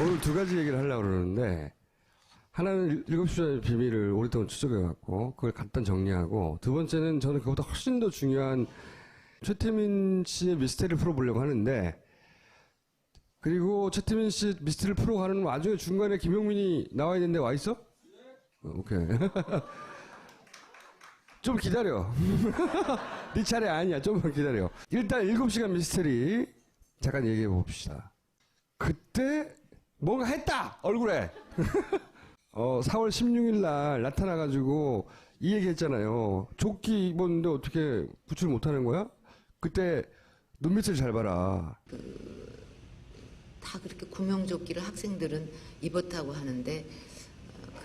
오늘 두 가지 얘기를 하려고 그러는데, 하나는 7시의 비밀을 오랫동안 추적해갖고, 그걸 간단 정리하고, 두 번째는 저는 그보다 훨씬 더 중요한 최태민 씨의 미스테리를 풀어보려고 하는데, 그리고 최태민 씨 미스테리를 풀어가는 와중에 중간에 김용민이 나와야 되는데 와 있어? 오케이. 좀 기다려. 네 차례 아니야. 좀만 기다려. 일단 7시간 미스테리 잠깐 얘기해 봅시다. 그때 뭔가 했다! 얼굴에! 4월 16일 날 나타나가지고 이 얘기 했잖아요. 조끼 입었는데 어떻게 구출 못하는 거야? 그때 눈빛을 잘 봐라. 다 그렇게 구명조끼를 학생들은 입었다고 하는데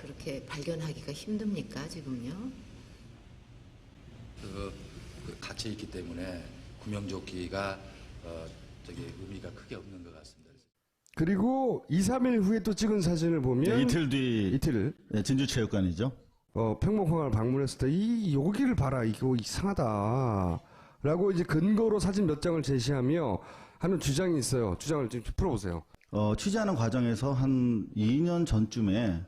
그렇게 발견하기가 힘듭니까 지금요? 그 갇혀 있기 때문에 구명조끼가 의미가 크게 없는 것 같습니다. 그리고 2, 3일 후에 또 찍은 사진을 보면 네, 이틀 뒤 이틀 네, 진주체육관이죠. 평목항을 방문했을 때 여기를 봐라 이거 이상하다 라고 이제 근거로 사진 몇 장을 제시하며 하는 주장이 있어요. 주장을 좀 풀어보세요. 취재하는 과정에서 한 2년 전쯤에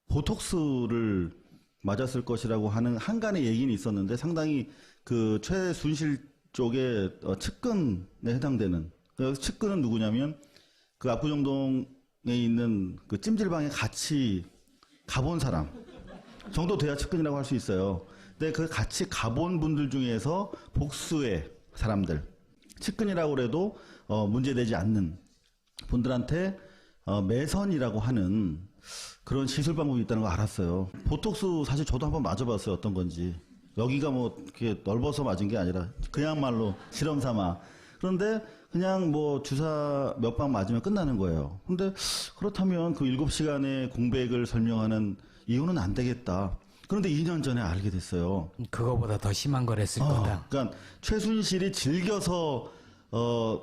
보톡스를 맞았을 것이라고 하는 한간의 얘기는 있었는데 상당히 그 최순실 쪽에 측근에 해당되는 그 측근은 누구냐면 그 압구정동에 있는 그 찜질방에 같이 가본 사람 정도 돼야 측근이라고 할 수 있어요. 근데 그 같이 가본 분들 중에서 복수의 사람들 측근이라고 그래도 문제되지 않는 분들한테 매선이라고 하는 그런 시술 방법이 있다는 걸 알았어요. 보톡스 사실 저도 한번 맞아봤어요. 어떤 건지. 여기가 뭐 이렇게 넓어서 맞은 게 아니라 그냥말로 실험 삼아. 그런데 그냥 뭐 주사 몇 방 맞으면 끝나는 거예요. 근데 그렇다면 그 7시간의 공백을 설명하는 이유는 안 되겠다. 그런데 2년 전에 알게 됐어요. 그거보다 더 심한 걸 했을 거다. 그러니까 최순실이 즐겨서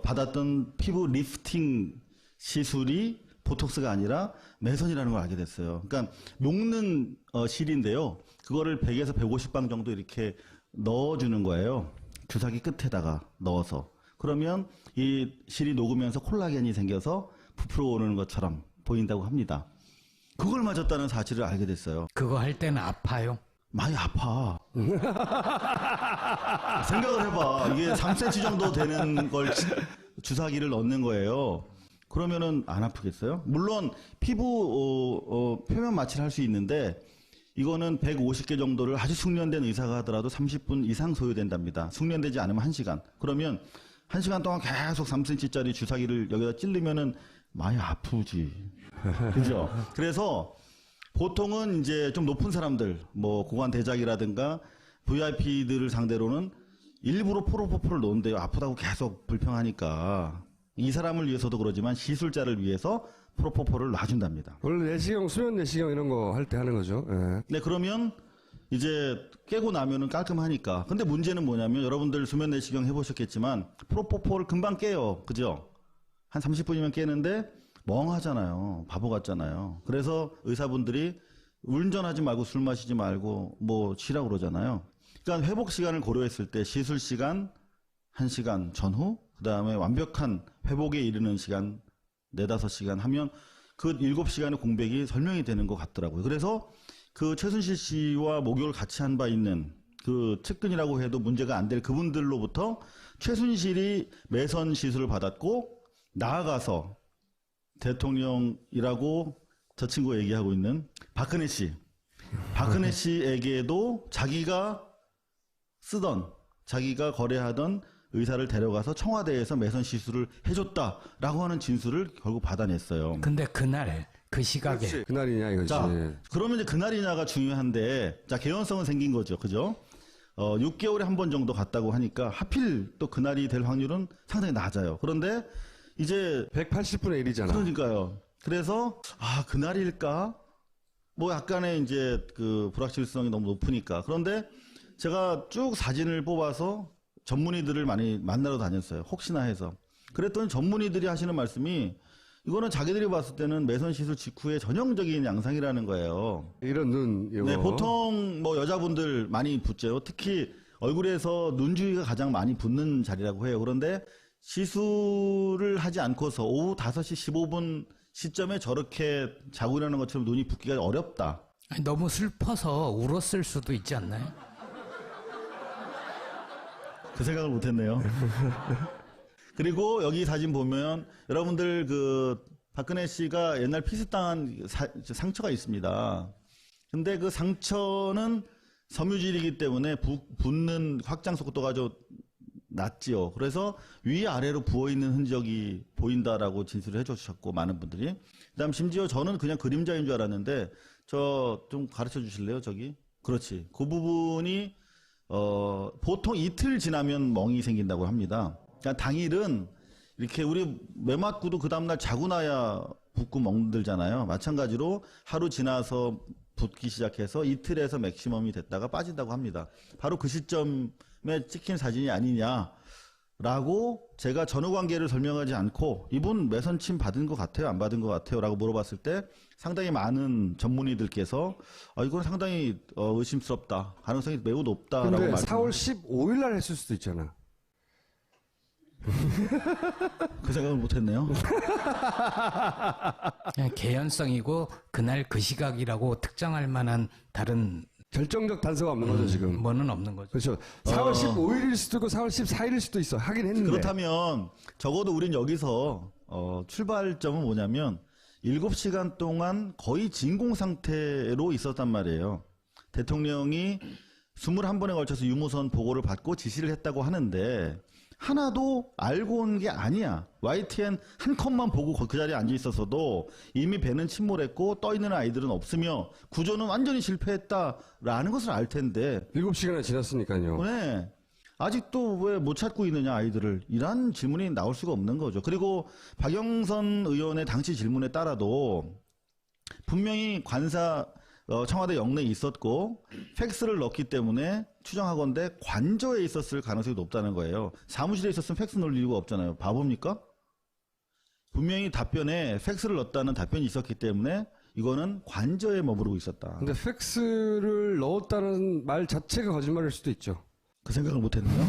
받았던 피부 리프팅 시술이 보톡스가 아니라 매선이라는 걸 알게 됐어요. 그러니까 녹는 실인데요. 그거를 100에서 150방 정도 이렇게 넣어주는 거예요. 주사기 끝에다가 넣어서. 그러면 이 실이 녹으면서 콜라겐이 생겨서 부풀어 오르는 것처럼 보인다고 합니다. 그걸 맞았다는 사실을 알게 됐어요. 그거 할 때는 아파요? 많이 아파. 생각을 해봐. 이게 3cm 정도 되는 걸 주사기를 넣는 거예요. 그러면은 안 아프겠어요? 물론 피부 표면 마취를 할 수 있는데 이거는 150개 정도를 아주 숙련된 의사가 하더라도 30분 이상 소요된답니다. 숙련되지 않으면 1시간. 그러면 1시간 동안 계속 3cm짜리 주사기를 여기다 찔르면은 많이 아프지. 그죠? 그래서 보통은 이제 좀 높은 사람들, 뭐 고관 대작이라든가 VIP들을 상대로는 일부러 프로포폴을 놓은데요. 아프다고 계속 불평하니까. 이 사람을 위해서도 그러지만 시술자를 위해서 프로포폴을 놔준답니다. 원래 내시경, 수면 내시경 이런 거 할 때 하는 거죠. 예. 네, 그러면 이제 깨고 나면은 깔끔하니까. 근데 문제는 뭐냐면 여러분들 수면 내시경 해보셨겠지만 프로포폴 금방 깨요. 그죠? 한 30분이면 깨는데 멍하잖아요. 바보 같잖아요. 그래서 의사분들이 운전하지 말고 술 마시지 말고 뭐 쉬라고 그러잖아요. 그러니까 회복 시간을 고려했을 때 시술 시간 1시간 전후, 그 다음에 완벽한 회복에 이르는 시간 4-5시간 하면 그 7시간의 공백이 설명이 되는 것 같더라고요. 그래서 그 최순실 씨와 목욕을 같이 한 바 있는 그 측근이라고 해도 문제가 안 될 그분들로부터 최순실이 매선 시술을 받았고 나아가서 대통령이라고 저 친구가 얘기하고 있는 박근혜 씨에게도 자기가 쓰던 자기가 거래하던 의사를 데려가서 청와대에서 매선 시술을 해줬다라고 하는 진술을 결국 받아냈어요. 근데 그날 그 시각에 그렇지. 그날이냐 이거지. 자, 그러면 이제 그날이냐가 중요한데, 자, 개연성은 생긴 거죠. 그죠? 6개월에 한 번 정도 갔다고 하니까 하필 또 그날이 될 확률은 상당히 낮아요. 그런데 이제 180분의 1이잖아. 그러니까요. 그래서 그날일까? 뭐 약간의 이제 그 불확실성이 너무 높으니까. 그런데 제가 쭉 사진을 뽑아서 전문의들을 많이 만나러 다녔어요. 혹시나 해서. 그랬더니 전문의들이 하시는 말씀이 이거는 자기들이 봤을 때는 매선 시술 직후에 전형적인 양상이라는 거예요. 이런 눈, 이거. 네, 보통 뭐 여자분들 많이 붓죠. 특히 얼굴에서 눈 주위가 가장 많이 붓는 자리라고 해요. 그런데 시술을 하지 않고서 오후 5시 15분 시점에 저렇게 자고 일어나는 것처럼 눈이 붓기가 어렵다. 아니, 너무 슬퍼서 울었을 수도 있지 않나요? 그 생각을 못했네요. 그리고 여기 사진 보면 여러분들 그 박근혜 씨가 옛날 피습당한 상처가 있습니다. 근데 그 상처는 섬유질이기 때문에 붓는 확장 속도가 좀 낮지요. 그래서 위아래로 부어있는 흔적이 보인다라고 진술을 해주셨고, 많은 분들이. 그 다음 심지어 저는 그냥 그림자인 줄 알았는데, 저 좀 가르쳐 주실래요, 저기? 그렇지. 그 부분이, 보통 이틀 지나면 멍이 생긴다고 합니다. 그러니까 당일은 이렇게 우리 매 맞고도 그 다음날 자고 나야 붓고 멍들잖아요. 마찬가지로 하루 지나서 붓기 시작해서 이틀에서 맥시멈이 됐다가 빠진다고 합니다. 바로 그 시점에 찍힌 사진이 아니냐라고 제가 전후 관계를 설명하지 않고 이분 매선침 받은 것 같아요? 안 받은 것 같아요? 라고 물어봤을 때 상당히 많은 전문의들께서 이건 상당히 의심스럽다. 가능성이 매우 높다라고 근데 말씀을 4월 15일 날 했을 수도 있잖아. 그 생각을 못했네요. 그냥 개연성이고 그날 그 시각이라고 특정할 만한 다른 결정적 단서가 없는 거죠, 지금. 뭐는 없는 거죠. 그렇죠. 4월 15일일 수도 있고 4월 14일일 수도 있어. 하긴 했는데. 그렇다면 적어도 우린 여기서 출발점은 뭐냐면 7시간 동안 거의 진공 상태로 있었단 말이에요. 대통령이 21번에 걸쳐서 유무선 보고를 받고 지시를 했다고 하는데 하나도 알고 온 게 아니야. YTN 한 컷만 보고 그 자리에 앉아 있었어도 이미 배는 침몰했고 떠 있는 아이들은 없으며 구조는 완전히 실패했다라는 것을 알 텐데 7시간이나 지났으니까요. 네. 아직도 왜 못 찾고 있느냐 아이들을 이런 질문이 나올 수가 없는 거죠. 그리고 박영선 의원의 당시 질문에 따라도 분명히 관사 청와대 영내에 있었고 팩스를 넣었기 때문에 추정하건대 관저에 있었을 가능성이 높다는 거예요. 사무실에 있었으면 팩스 넣을 이유가 없잖아요. 바보입니까? 분명히 답변에 팩스를 넣었다는 답변이 있었기 때문에 이거는 관저에 머무르고 있었다. 근데 팩스를 넣었다는 말 자체가 거짓말일 수도 있죠. 그 생각을 못했네요.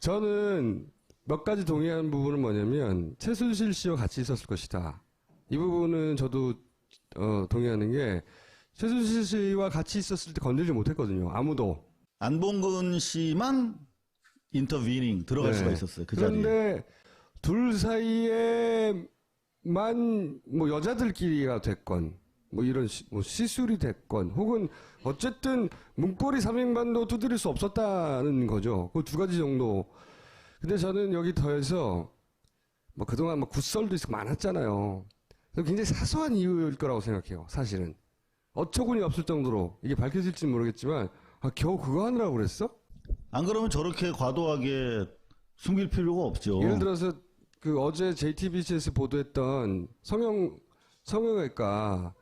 저는 몇 가지 동의하는 부분은 뭐냐면 최순실 씨와 같이 있었을 것이다. 이 부분은 저도 동의하는 게 최순실 씨와 같이 있었을 때 건들지 못했거든요. 아무도. 안봉근 씨만 인터비닝 들어갈 네. 수가 있었어요. 그 자리에. 그런데 둘 사이에만 뭐 여자들끼리가 됐건 뭐 이런 뭐 시술이 됐건 혹은 어쨌든 문고리 300만도 두드릴 수 없었다는 거죠. 그 두 가지 정도. 근데 저는 여기 더해서 뭐 그동안 뭐 굿설도 있고 많았잖아요. 굉장히 사소한 이유일 거라고 생각해요. 사실은 어처구니 없을 정도로 이게 밝혀질지 모르겠지만 겨우 그거 하느라고 그랬어? 안 그러면 저렇게 과도하게 숨길 필요가 없죠. 예를 들어서 그 어제 JTBC에서 보도했던 성형외과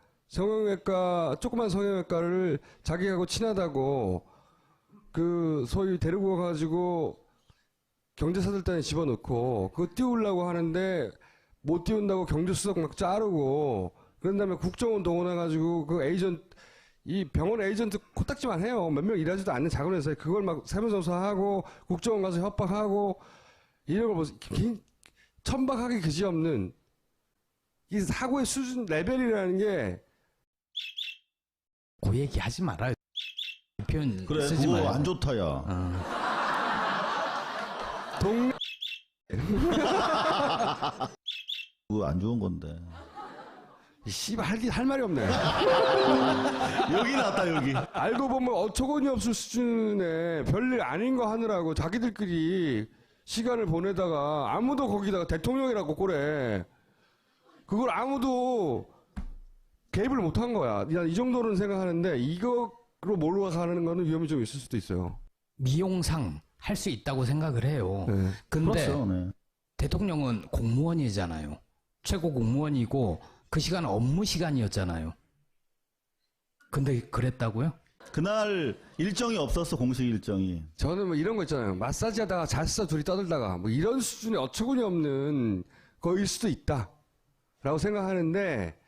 조그만 성형외과를 자기하고 친하다고 그 소위 데리고 가가지고 경제사들단에 집어넣고 그거 띄우려고 하는데 못 띄운다고 경제수석 막 자르고 그런 다음에 국정원 동원해가지고 그 이 병원 에이전트 코딱지만 해요. 몇 명 일하지도 않는 작은 회사에 그걸 막 세무조사하고 국정원 가서 협박하고 이런 걸 천박하기 그지없는 이 사고의 수준 레벨이라는 게 그 얘기 하지 말아요. 표현 그래, 쓰지 그거 말고. 안 좋다, 야. 동네 그거 안 좋은 건데. 씨발 할 말이 없네. 여기 나왔다, 여기. 알고 보면 어처구니 없을 수준의 별일 아닌 거 하느라고 자기들끼리 시간을 보내다가 아무도 거기다가 대통령이라고 꼬래. 그걸 아무도 개입을 못한 거야. 난 이 정도는 생각하는데 이거로 몰아가는 거는 위험이 좀 있을 수도 있어요. 미용상 할 수 있다고 생각을 해요. 네. 근데 그렇죠, 네. 대통령은 공무원이잖아요. 최고 공무원이고 그 시간은 업무 시간이었잖아요. 근데 그랬다고요? 그날 일정이 없었어, 공식 일정이. 저는 뭐 이런 거 있잖아요. 마사지 하다가 잤어, 둘이 떠들다가. 뭐 이런 수준의 어처구니 없는 거일 수도 있다. 라고 생각하는데,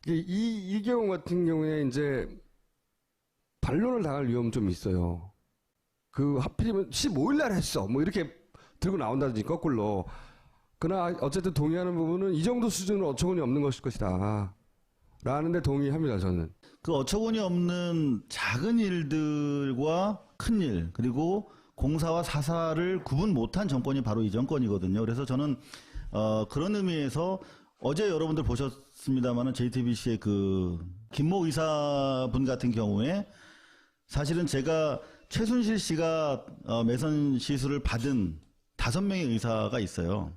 이 경우 같은 경우에 이제 반론을 당할 위험은 좀 있어요. 그 하필이면 15일 날 했어. 뭐 이렇게 들고 나온다든지 거꾸로. 그러나 어쨌든 동의하는 부분은 이 정도 수준은 어처구니 없는 것일 것이다. 라는데 동의합니다, 저는. 그 어처구니 없는 작은 일들과 큰 일, 그리고 공사와 사사를 구분 못한 정권이 바로 이 정권이거든요. 그래서 저는 그런 의미에서 어제 여러분들 보셨습니다만은 JTBC의 그 김모 의사분 같은 경우에 사실은 제가 최순실 씨가 매선 시술을 받은 5명의 의사가 있어요.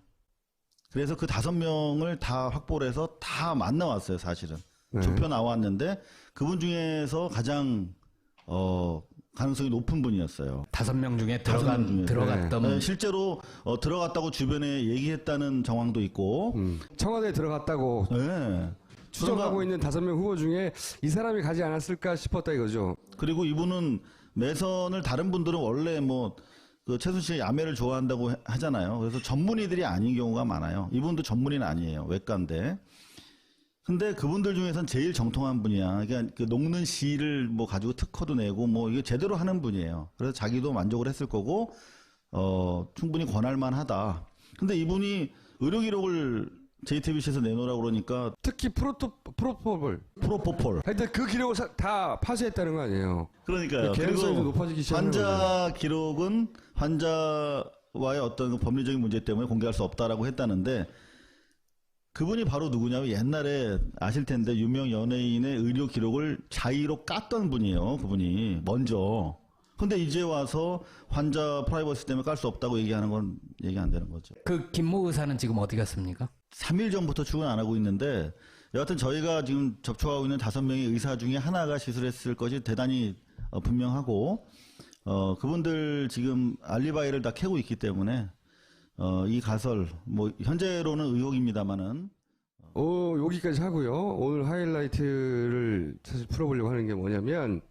그래서 그 5명을 다 확보를 해서 다 만나왔어요, 사실은. 네. 좁혀 나왔는데 그분 중에서 가장 가능성이 높은 분이었어요. 5명 중에 중에. 들어갔던 네, 실제로 들어갔다고 주변에 얘기했다는 정황도 있고. 청와대에 들어갔다고 네. 추정하고 있는 5명 후보 중에 이 사람이 가지 않았을까 싶었다 이거죠. 그리고 이분은 매선을 다른 분들은 원래 뭐 그 최순실 야매를 좋아한다고 하잖아요. 그래서 전문의들이 아닌 경우가 많아요. 이분도 전문의는 아니에요. 외과인데. 근데 그분들 중에선 제일 정통한 분이야. 그러니까 그 녹는 실을 뭐 가지고 특허도 내고 뭐 이게 제대로 하는 분이에요. 그래서 자기도 만족을 했을 거고 충분히 권할만 하다. 근데 이분이 의료 기록을 JTBC에서 내놓으라고 그러니까 특히 프로포폴. 하여튼 그 기록을 다 파쇄했다는 거 아니에요. 그러니까요. 개연성이 그리고 높아지기 시작하는 환자 기록은 환자와의 어떤 그 법리적인 문제 때문에 공개할 수 없다라고 했다는데 그분이 바로 누구냐면 옛날에 아실 텐데 유명 연예인의 의료 기록을 자의로 깠던 분이에요. 그분이 먼저. 근데 이제 와서 환자 프라이버시 때문에 깔 수 없다고 얘기하는 건 얘기 안 되는 거죠. 그 김모 의사는 지금 어디 갔습니까? 3일 전부터 출근 안 하고 있는데 여하튼 저희가 지금 접촉하고 있는 5명의 의사 중에 하나가 시술했을 것이 대단히 분명하고 그분들 지금 알리바이를 다 캐고 있기 때문에 이 가설 뭐 현재로는 의혹입니다만은 여기까지 하고요. 오늘 하이라이트를 사실 풀어보려고 하는 게 뭐냐면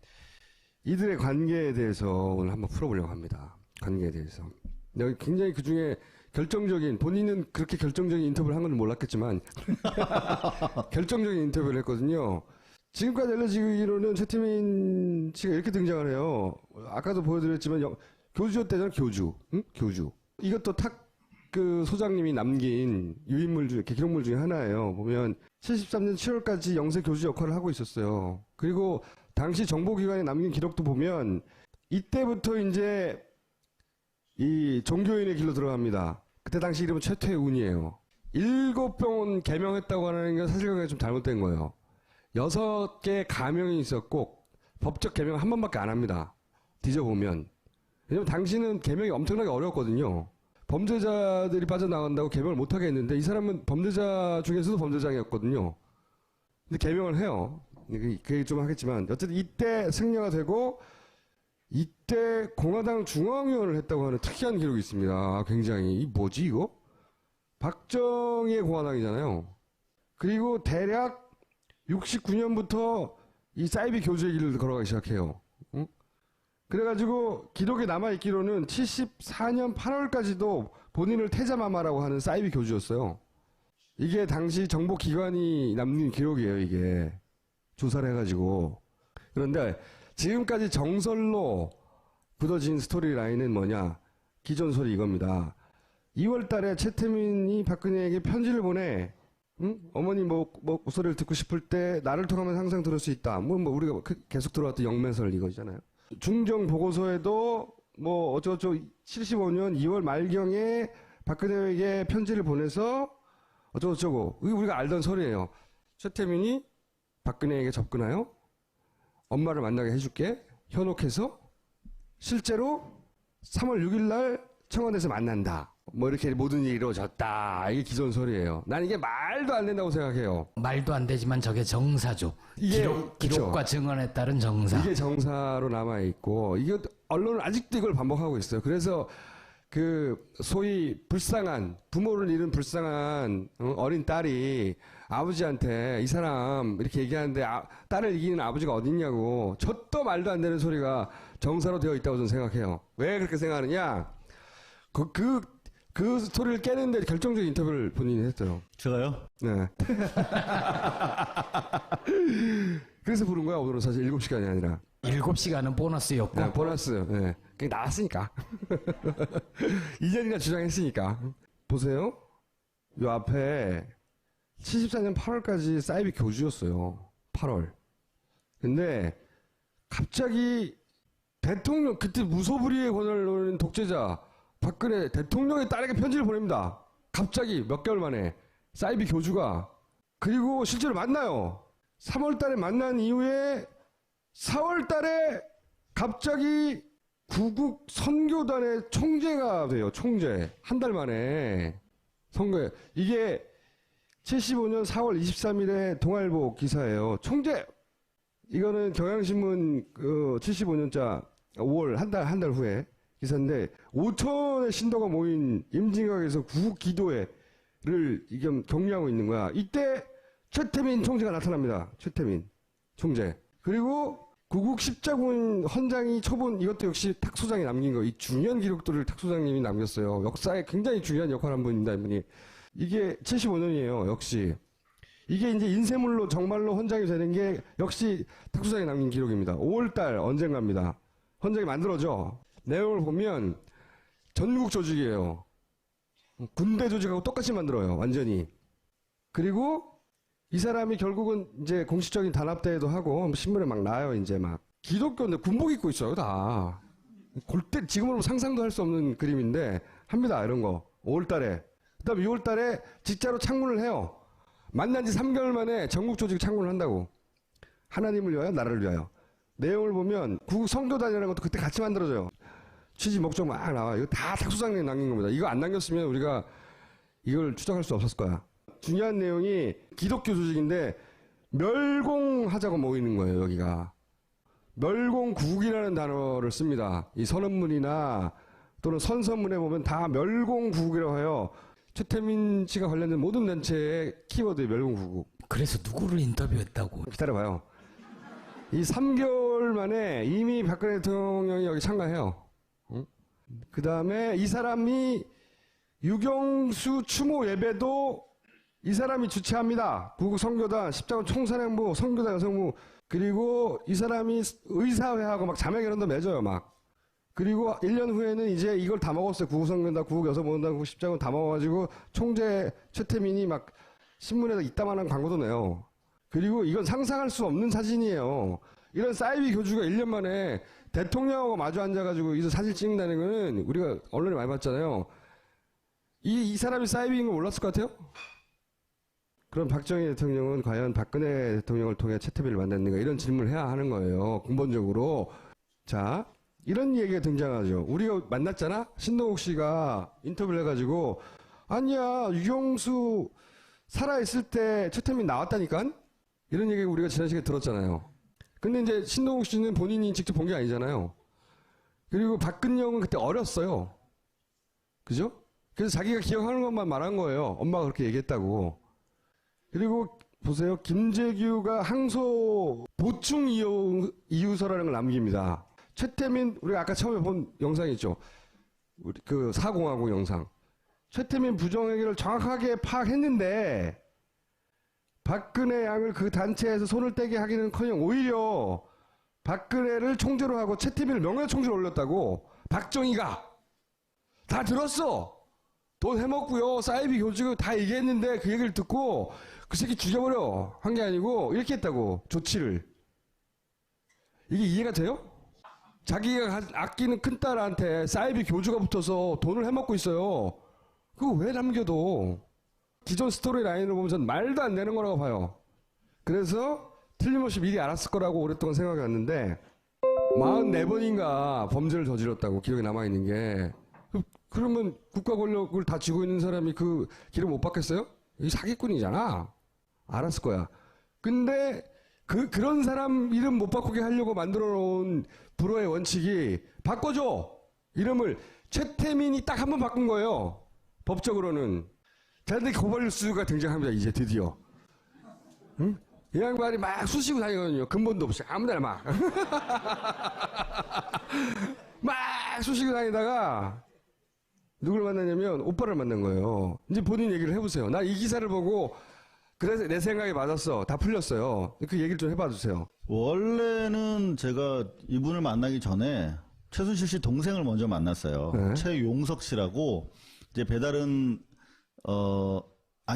이들의 관계에 대해서 오늘 한번 풀어보려고 합니다. 관계에 대해서. 여기 굉장히 그 중에 결정적인, 본인은 그렇게 결정적인 인터뷰를 한 건 몰랐겠지만, 결정적인 인터뷰를 했거든요. 지금까지 알려지기로는 최태민 씨가 이렇게 등장을 해요. 아까도 보여드렸지만, 교주였대잖아요, 교주. 응? 교주. 이것도 그 소장님이 남긴 유인물 중에, 기록물 중에 하나예요. 보면, 73년 7월까지 영세 교주 역할을 하고 있었어요. 그리고 당시 정보기관에 남긴 기록도 보면, 이때부터 이제, 이 종교인의 길로 들어갑니다. 그때 당시 이름은 최태운이에요. 7병원 개명했다고 하는 건 사실관계가 좀 잘못된 거예요. 6개 가명이 있었고 법적 개명 한 번밖에 안 합니다. 뒤져보면. 왜냐면 당시는 개명이 엄청나게 어려웠거든요. 범죄자들이 빠져나간다고 개명을 못하게 했는데 이 사람은 범죄자 중에서도 범죄자였거든요. 근데 개명을 해요. 그 얘기 좀 하겠지만 어쨌든 이때 승려가 되고 이때 공화당 중앙위원을 했다고 하는 특이한 기록이 있습니다. 굉장히. 이 뭐지 이거? 박정희의 공화당이잖아요. 그리고 대략 69년부터 이 사이비 교주의 길을 걸어가기 시작해요. 응? 그래가지고 기록에 남아있기로는 74년 8월까지도 본인을 태자마마라고 하는 사이비 교주였어요. 이게 당시 정보기관이 남긴 기록이에요. 이게. 조사를 해가지고. 그런데 지금까지 정설로 굳어진 스토리라인은 뭐냐? 기존 소리 이겁니다. 2월 달에 최태민이 박근혜에게 편지를 보내. 응? 어머니 뭐 목소리를 듣고 싶을 때 나를 통하면 항상 들을 수 있다. 뭐 우리가 계속 들어왔던 영매설 이거잖아요. 중정 보고서에도 뭐 어쩌고저쩌고 75년 2월 말경에 박근혜에게 편지를 보내서 어쩌고저쩌고. 이게 우리가 알던 소리예요. 최태민이 박근혜에게 접근하여 엄마를 만나게 해줄게. 현혹해서 실제로 3월 6일 날 청와대에서 만난다. 뭐 이렇게 모든 일이 이루어졌다. 이게 기존설이에요. 난 이게 말도 안 된다고 생각해요. 말도 안 되지만 저게 정사죠. 이게 기록과 증언에 따른 정사. 이게 정사로 남아있고 이게 언론은 아직도 이걸 반복하고 있어요. 그래서 그 소위 불쌍한 부모를 잃은 불쌍한 어린 딸이 아버지한테 이 사람 이렇게 얘기하는데 딸을 이기는 아버지가 어딨냐고 저도 말도 안 되는 소리가 정사로 되어 있다고 저는 생각해요. 왜 그렇게 생각하느냐? 그 스토리를 깨는데 결정적인 인터뷰를 본인이 했어요. 제가요? 네. 그래서 부른 거야 오늘은 사실 7시간이 아니라. 7시간은 보너스였고. 네, 보너스. 네. 그게 나왔으니까. 이전이나 주장했으니까. 보세요. 요 앞에 74년 8월까지 사이비 교주였어요. 8월. 근데 갑자기 대통령, 그때 무소불위의 권한을 노리는 독재자 박근혜 대통령의 딸에게 편지를 보냅니다. 갑자기 몇 개월 만에 사이비 교주가. 그리고 실제로 만나요. 3월 달에 만난 이후에 4월 달에 갑자기 구국 선교단의 총재가 돼요. 총재. 한 달 만에 선거에. 이게 75년 4월 23일에 동아일보 기사예요. 총재. 이거는 경향신문 75년자 5월 한 달 후에 기사인데 5천의 신도가 모인 임진각에서 구국 기도회를 이게 격려하고 있는 거야. 이때 최태민 총재가 나타납니다. 최태민 총재. 그리고 구국 십자군 헌장이 초본, 이것도 역시 탁 소장이 남긴 거. 이 중요한 기록들을 탁 소장님이 남겼어요. 역사에 굉장히 중요한 역할을 한 분입니다, 이분이. 이게 75년이에요, 역시. 이게 이제 인쇄물로 정말로 헌장이 되는 게 역시 탁 소장이 남긴 기록입니다. 5월달 언젠가입니다. 헌장이 만들어져. 내용을 보면 전국 조직이에요. 군대 조직하고 똑같이 만들어요, 완전히. 그리고 이 사람이 결국은 이제 공식적인 단합대회도 하고 신문에 막 나와요. 이제 막 기독교인데 군복 입고 있어요, 다. 골때 지금으로 상상도 할 수 없는 그림인데 합니다, 이런 거. 5월달에. 그다음에 6월달에 진짜로 창문을 해요. 만난 지 3개월 만에 전국 조직 창문을 한다고. 하나님을 위하여, 나라를 위하여. 내용을 보면 구국 성도단이라는 것도 그때 같이 만들어져요. 취지 목적 막 나와. 이거 다 탁소장님 남긴 겁니다. 이거 안 남겼으면 우리가 이걸 추적할 수 없었을 거야. 중요한 내용이 기독교 조직인데 멸공하자고 모이는 거예요, 여기가. 멸공국이라는 단어를 씁니다. 이 선언문이나 또는 선서문에 보면 다 멸공국이라고 해요. 최태민 씨가 관련된 모든 단체의 키워드에 멸공국. 그래서 누구를 인터뷰했다고? 기다려봐요. 이 3개월 만에 이미 박근혜 대통령이 여기 참가해요. 응? 그 다음에 이 사람이 유경수 추모 예배도 이 사람이 주최합니다. 구국 선교단, 십자군 총사령부, 선교단 여성부. 그리고 이 사람이 의사회하고 막 자매결연도 맺어요, 막. 그리고 1년 후에는 이제 이걸 다 먹었어요. 구국 선교단, 구국 여성보건단, 구국 십자군 다 먹어가지고 총재 최태민이 막 신문에다 이따만한 광고도 내요. 그리고 이건 상상할 수 없는 사진이에요. 이런 사이비 교주가 1년 만에 대통령하고 마주 앉아가지고 이서 사진 찍는다는 거는 우리가 언론에 많이 봤잖아요. 이 사람이 사이비인 거 몰랐을 것 같아요? 그럼 박정희 대통령은 과연 박근혜 대통령을 통해 최태민을 만났는가, 이런 질문을 해야 하는 거예요. 근본적으로. 자, 이런 얘기가 등장하죠. 우리가 만났잖아? 신동욱 씨가 인터뷰를 해가지고, 아니야, 유경수 살아있을 때 최태민 나왔다니까? 이런 얘기 우리가 지난 시간에 들었잖아요. 근데 이제 신동욱 씨는 본인이 직접 본 게 아니잖아요. 그리고 박근영은 그때 어렸어요. 그죠? 그래서 자기가 기억하는 것만 말한 거예요. 엄마가 그렇게 얘기했다고. 그리고 보세요. 김재규가 항소 보충 이유서라는 걸 남깁니다. 최태민, 우리가 아까 처음에 본 영상이 있죠. 우리 그 사공화국 영상. 최태민 부정행위를 정확하게 파악했는데 박근혜 양을 그 단체에서 손을 떼게 하기는커녕 오히려 박근혜를 총재로 하고 최태민을 명예총재로 올렸다고. 박정희가 다 들었어. 돈 해먹고요, 사이비 교주고 다 얘기했는데 그 얘기를 듣고 그 새끼 죽여버려 한 게 아니고 이렇게 했다고, 조치를. 이게 이해가 돼요? 자기가 아끼는 큰딸한테 사이비 교주가 붙어서 돈을 해먹고 있어요. 그거 왜 남겨도. 기존 스토리 라인을 보면 전 말도 안 되는 거라고 봐요. 그래서 틀림없이 미리 알았을 거라고 오랫동안 생각해 왔는데 44번인가 범죄를 저질렀다고 기록에 남아있는 게. 그러면 국가 권력을 다 쥐고 있는 사람이 그 기록 못 받겠어요? 이 사기꾼이잖아. 알았을 거야. 근데 그런 사람 이름 못 바꾸게 하려고 만들어 놓은 불어의 원칙이 바꿔줘. 이름을 최태민이 딱 한 번 바꾼 거예요. 법적으로는. 자, 근데 고발뉴스가 등장합니다. 이제 드디어. 응? 이 양반이 막 쑤시고 다니거든요. 근본도 없이 아무데나 막. 막 쑤시고 다니다가 누굴 만나냐면 오빠를 만난 거예요. 이제 본인 얘기를 해보세요. 나 이 기사를 보고 그래서 내 생각이 맞았어. 다 풀렸어요. 그 얘기를 좀 해봐 주세요. 원래는 제가 이분을 만나기 전에 최순실 씨 동생을 먼저 만났어요. 네. 최용석 씨라고 이제 배달은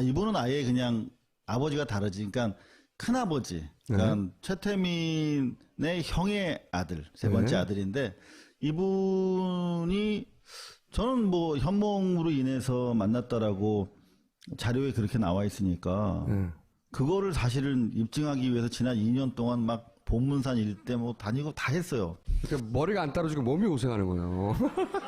이분은 아예 그냥 아버지가 다르지. 그러니까 큰아버지. 그러니까 최태민의 형의 아들, 세 번째 네. 아들인데 이분이 저는 뭐 현몽으로 인해서 만났다라고 자료에 그렇게 나와 있으니까 네. 그거를 사실은 입증하기 위해서 지난 2년 동안 막 본문산 일대 뭐 다니고 다 했어요. 그러니까 머리가 안 따라주고 몸이 고생하는 거예요.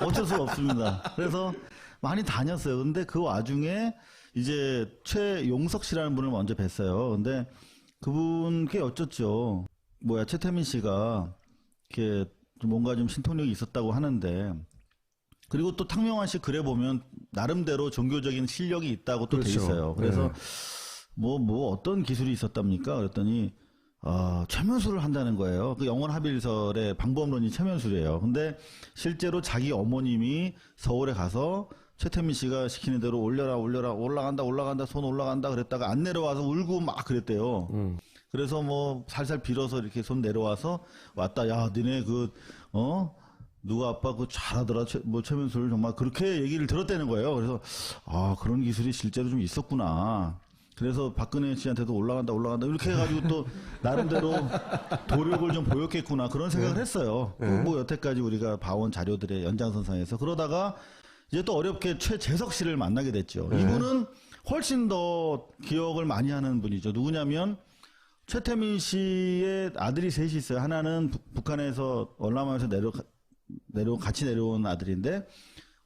어쩔 수 없습니다. 그래서 많이 다녔어요. 근데 그 와중에 이제 최용석 씨라는 분을 먼저 뵀어요. 근데 그분께 여쭙죠. 최태민 씨가 이렇게 좀 뭔가 좀 신통력이 있었다고 하는데, 그리고 또 탕명환 씨 글에 보면 나름대로 종교적인 실력이 있다고 또 돼 그렇죠. 있어요. 그래서 네. 뭐 어떤 기술이 있었답니까? 그랬더니 최면술을 한다는 거예요. 그 영원 합일설의 방법론이 최면술이에요. 근데 실제로 자기 어머님이 서울에 가서 최태민 씨가 시키는 대로 올라간다 손 올라간다 그랬다가 안 내려와서 울고 막 그랬대요. 그래서 뭐 살살 빌어서 이렇게 손 내려와서 왔다. 야, 니네 누가 아빠 그거 잘하더라. 최면술 정말 그렇게 얘기를 들었다는 거예요. 그래서 그런 기술이 실제로 좀 있었구나. 그래서 박근혜 씨한테도 올라간다 이렇게 해가지고 또 나름대로 도력을 좀 보였겠구나 그런 생각을 했어요. 뭐 여태까지 우리가 봐온 자료들의 연장선상에서. 그러다가 이제 또 어렵게 최재석 씨를 만나게 됐죠. 이분은 훨씬 더 기억을 많이 하는 분이죠. 누구냐면 최태민 씨의 아들이 셋이 있어요. 하나는 북한에서 월남에서 같이 내려온 아들인데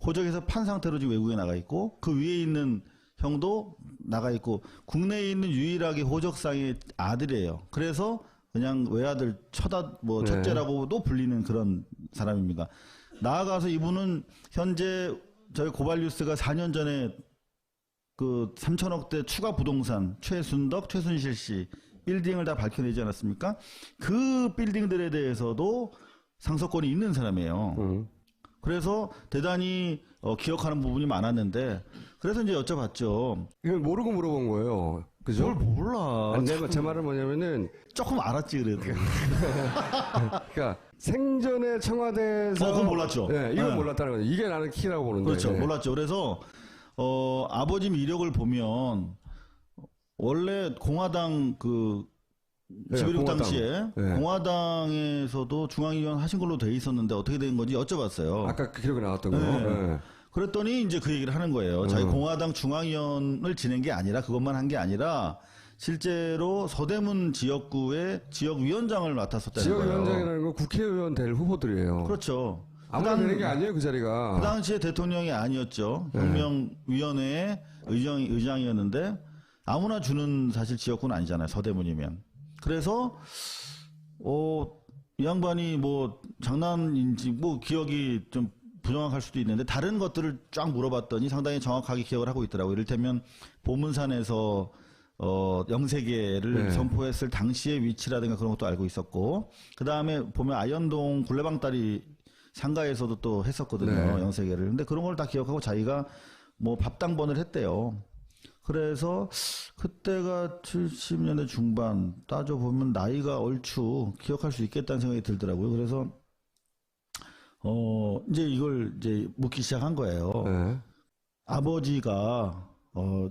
호적에서 판 상태로 지금 외국에 나가 있고, 그 위에 있는 형도 나가 있고, 국내에 있는 유일하게 호적상의 아들이에요. 그래서 그냥 외아들 첫째라고도 불리는 그런 사람입니다. 나아가서 이분은 현재 저희 고발뉴스가 4년 전에 그 3천억대 추가 부동산 최순덕, 최순실 씨 빌딩을 다 밝혀내지 않았습니까? 그 빌딩들에 대해서도 상속권이 있는 사람이에요. 그래서 대단히 기억하는 부분이 많았는데, 그래서 이제 여쭤봤죠. 이걸 모르고 물어본 거예요. 그죠? 뭘 몰라. 아니, 제 말은 뭐냐면은, 조금 알았지 그래도. 그러니까 생전에 청와대에서 그건 몰랐죠. 네, 이건 네. 몰랐다는 거죠. 이게 나는 키라고 보는데. 그렇죠. 몰랐죠. 그래서 아버지 이력을 보면 원래 공화당 네, 11.6 공화당. 당시에 네. 공화당에서도 중앙위원 하신 걸로 돼 있었는데 어떻게 된 건지 여쭤봤어요. 아까 그 기록에 나왔던 거. 네. 네. 그랬더니 이제 그 얘기를 하는 거예요. 자기 공화당 중앙위원을 지낸 게 아니라, 그것만 한 게 아니라 실제로 서대문 지역구의 지역위원장을 맡았었다는 거예요. 지역위원장이라는 건 국회의원 될 후보들이에요. 그렇죠. 아무나 되는 게 아니에요, 그 자리가. 그 당시에 대통령이 아니었죠. 혁명위원회의 의장이었는데 아무나 주는 사실 지역구는 아니잖아요. 서대문이면. 그래서 이 양반이 뭐 장난인지 뭐 기억이 좀 부정확할 수도 있는데 다른 것들을 쫙 물어봤더니 상당히 정확하게 기억을 하고 있더라고요. 이를테면 보문산에서 영세계를 선포했을 당시의 위치라든가 그런 것도 알고 있었고, 그 다음에 보면 아현동 굴레방다리 상가에서도 또 했었거든요. 네. 영세계를. 근데 그런 걸 다 기억하고 자기가 뭐 밥당번을 했대요. 그래서 그때가 70년대 중반, 따져보면 나이가 얼추 기억할 수 있겠다는 생각이 들더라고요. 그래서 이제 이걸 이제 묻기 시작한 거예요. 네. 아버지가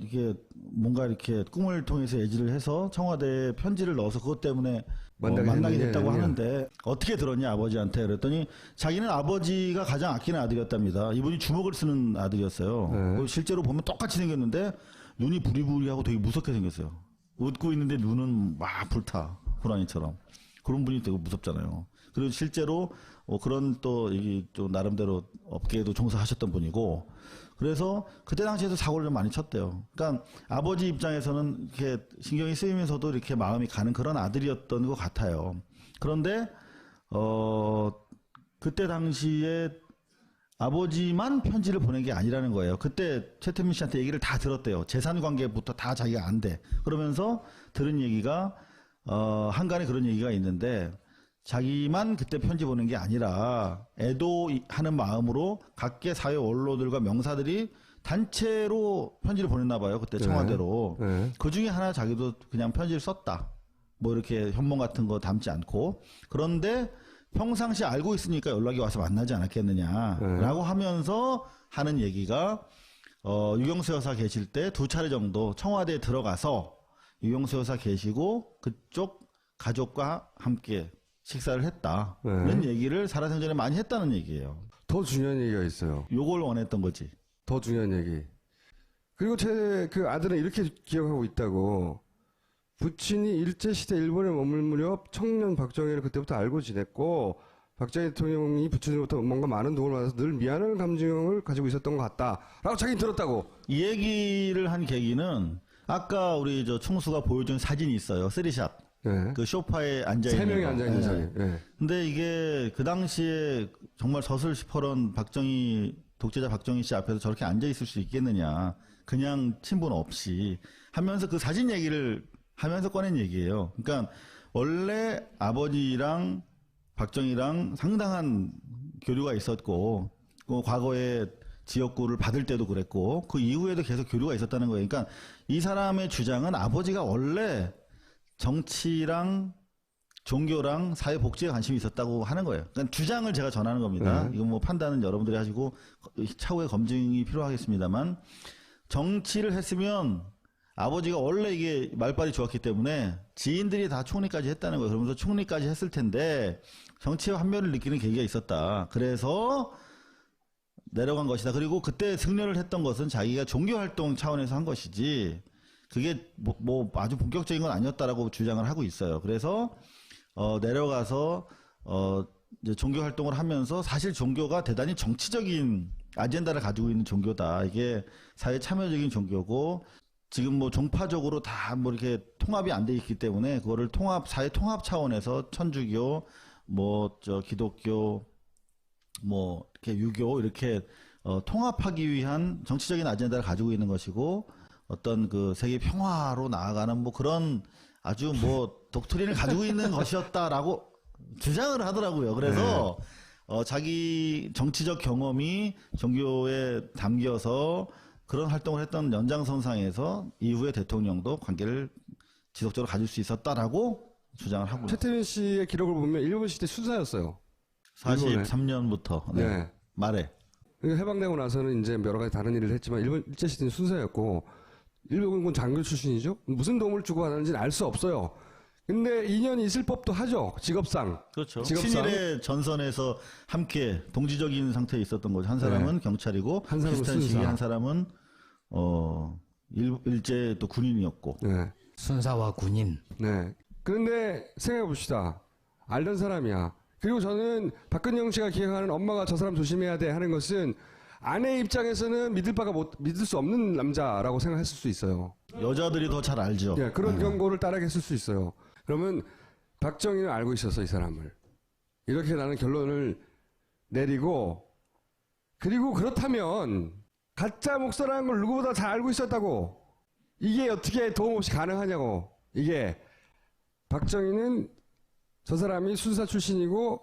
이게 뭔가 이렇게 꿈을 통해서 예지를 해서 청와대에 편지를 넣어서 그것 때문에 만나게 됐다고 하는데 어떻게 들었냐 아버지한테. 그랬더니 자기는 아버지가 가장 아끼는 아들이었답니다. 이분이 주먹을 쓰는 아들이었어요. 실제로 보면 똑같이 생겼는데 눈이 부리부리하고 되게 무섭게 생겼어요. 웃고 있는데 눈은 막 불타, 호랑이처럼. 그런 분이 되게 무섭잖아요. 그리고 실제로 그런 또 좀 나름대로 업계에도 종사하셨던 분이고, 그래서 그때 당시에도 사고를 좀 많이 쳤대요. 그러니까 아버지 입장에서는 이렇게 신경이 쓰이면서도 이렇게 마음이 가는 그런 아들이었던 것 같아요. 그런데 그때 당시에 아버지만 편지를 보낸 게 아니라는 거예요. 그때 최태민 씨한테 얘기를 다 들었대요. 재산 관계부터 다 자기가 안 돼. 그러면서 들은 얘기가 한간에 그런 얘기가 있는데, 자기만 그때 편지 보낸 게 아니라 애도하는 마음으로 각계 사회 원로들과 명사들이 단체로 편지를 보냈나 봐요. 그때 청와대로. 네. 그 중에 하나 자기도 그냥 편지를 썼다. 뭐 이렇게 현몽 같은 거 담지 않고. 그런데 평상시 알고 있으니까 연락이 와서 만나지 않았겠느냐라고 하면서 하는 얘기가 유경수 여사 계실 때 2차례 정도 청와대에 들어가서 유경수 여사 계시고 그쪽 가족과 함께 식사를 했다. 네. 이런 얘기를 살아생전에 많이 했다는 얘기예요. 더 중요한 얘기가 있어요. 요걸 원했던 거지. 더 중요한 얘기. 그리고 제 그 아들은 이렇게 기억하고 있다고. 부친이 일제시대 일본에 머물 무렵 청년 박정희를 그때부터 알고 지냈고, 박정희 대통령이 부친으로부터 뭔가 많은 도움을 받아서 늘 미안한 감정을 가지고 있었던 것 같다. 라고 자기는 들었다고. 이 얘기를 한 계기는 아까 우리 저 총수가 보여준 사진이 있어요. 3샷. 네. 그 소파에 앉아있는 세 명이 거. 앉아있는 네. 자리. 네. 근데 이게 그 당시에 정말 서슬시퍼런 독재자 박정희 씨 앞에서 저렇게 앉아있을 수 있겠느냐. 그냥 친분 없이 하면서 그 사진 얘기를 하면서 꺼낸 얘기예요. 그러니까 원래 아버지랑 박정희랑 상당한 교류가 있었고, 과거에 지역구를 받을 때도 그랬고, 그 이후에도 계속 교류가 있었다는 거예요. 그러니까 이 사람의 주장은 아버지가 원래 정치랑 종교랑 사회복지에 관심이 있었다고 하는 거예요. 그러니까 주장을 제가 전하는 겁니다. 이거 뭐 판단은 여러분들이 하시고 차후에 검증이 필요하겠습니다만, 정치를 했으면 아버지가 원래 이게 말빨이 좋았기 때문에 지인들이 다 총리까지 했다는 거예요. 그러면서 총리까지 했을 텐데 정치의 환멸을 느끼는 계기가 있었다. 그래서 내려간 것이다. 그리고 그때 승려를 했던 것은 자기가 종교활동 차원에서 한 것이지 그게 뭐 아주 본격적인 건 아니었다라고 주장을 하고 있어요. 그래서 내려가서 이제 종교활동을 하면서 사실 종교가 대단히 정치적인 아젠다를 가지고 있는 종교다. 이게 사회 참여적인 종교고 지금 뭐 종파적으로 다 뭐 이렇게 통합이 안 돼 있기 때문에 그거를 사회 통합 차원에서 천주교, 기독교, 이렇게 유교 이렇게 통합하기 위한 정치적인 아젠다를 가지고 있는 것이고 어떤 그 세계 평화로 나아가는 뭐 그런 아주 독트린을 가지고 있는 것이었다라고 주장을 하더라고요. 그래서 자기 정치적 경험이 종교에 담겨서 그런 활동을 했던 연장선상에서 이후에 대통령도 관계를 지속적으로 가질 수 있었다라고 주장을 하고 최태민 씨의 기록을 보면 일본 시대 수사였어요. 43년부터 네. 말에 해방되고 나서는 이제 여러 가지 다른 일을 했지만 일본 일제 시대는 수사였고 일본군 장교 출신이죠. 무슨 도움을 주고 받았는지는 알 수 없어요. 근데 인연이 있을 법도 하죠. 직업상. 그렇죠. 직업상. 친일의 전선에서 함께 동지적인 상태에 있었던 거죠. 한 사람은 경찰이고 한 사람은 비슷한 시기에 순사. 한 사람은 일제 또 군인이었고. 네. 순사와 군인. 네. 그런데 생각해 봅시다. 알던 사람이야. 그리고 저는 박근영 씨가 기억하는 엄마가 저 사람 조심해야 돼 하는 것은 아내 입장에서는 믿을 수 없는 남자라고 생각했을 수 있어요. 여자들이 더 잘 알죠. 예, 그런 경고를 따라했을 수 있어요. 그러면 박정희는 알고 있었어, 이 사람을. 이렇게 나는 결론을 내리고, 그리고 그렇다면 가짜 목사라는 걸 누구보다 잘 알고 있었다고. 이게 어떻게 도움 없이 가능하냐고. 이게 박정희는 저 사람이 순사 출신이고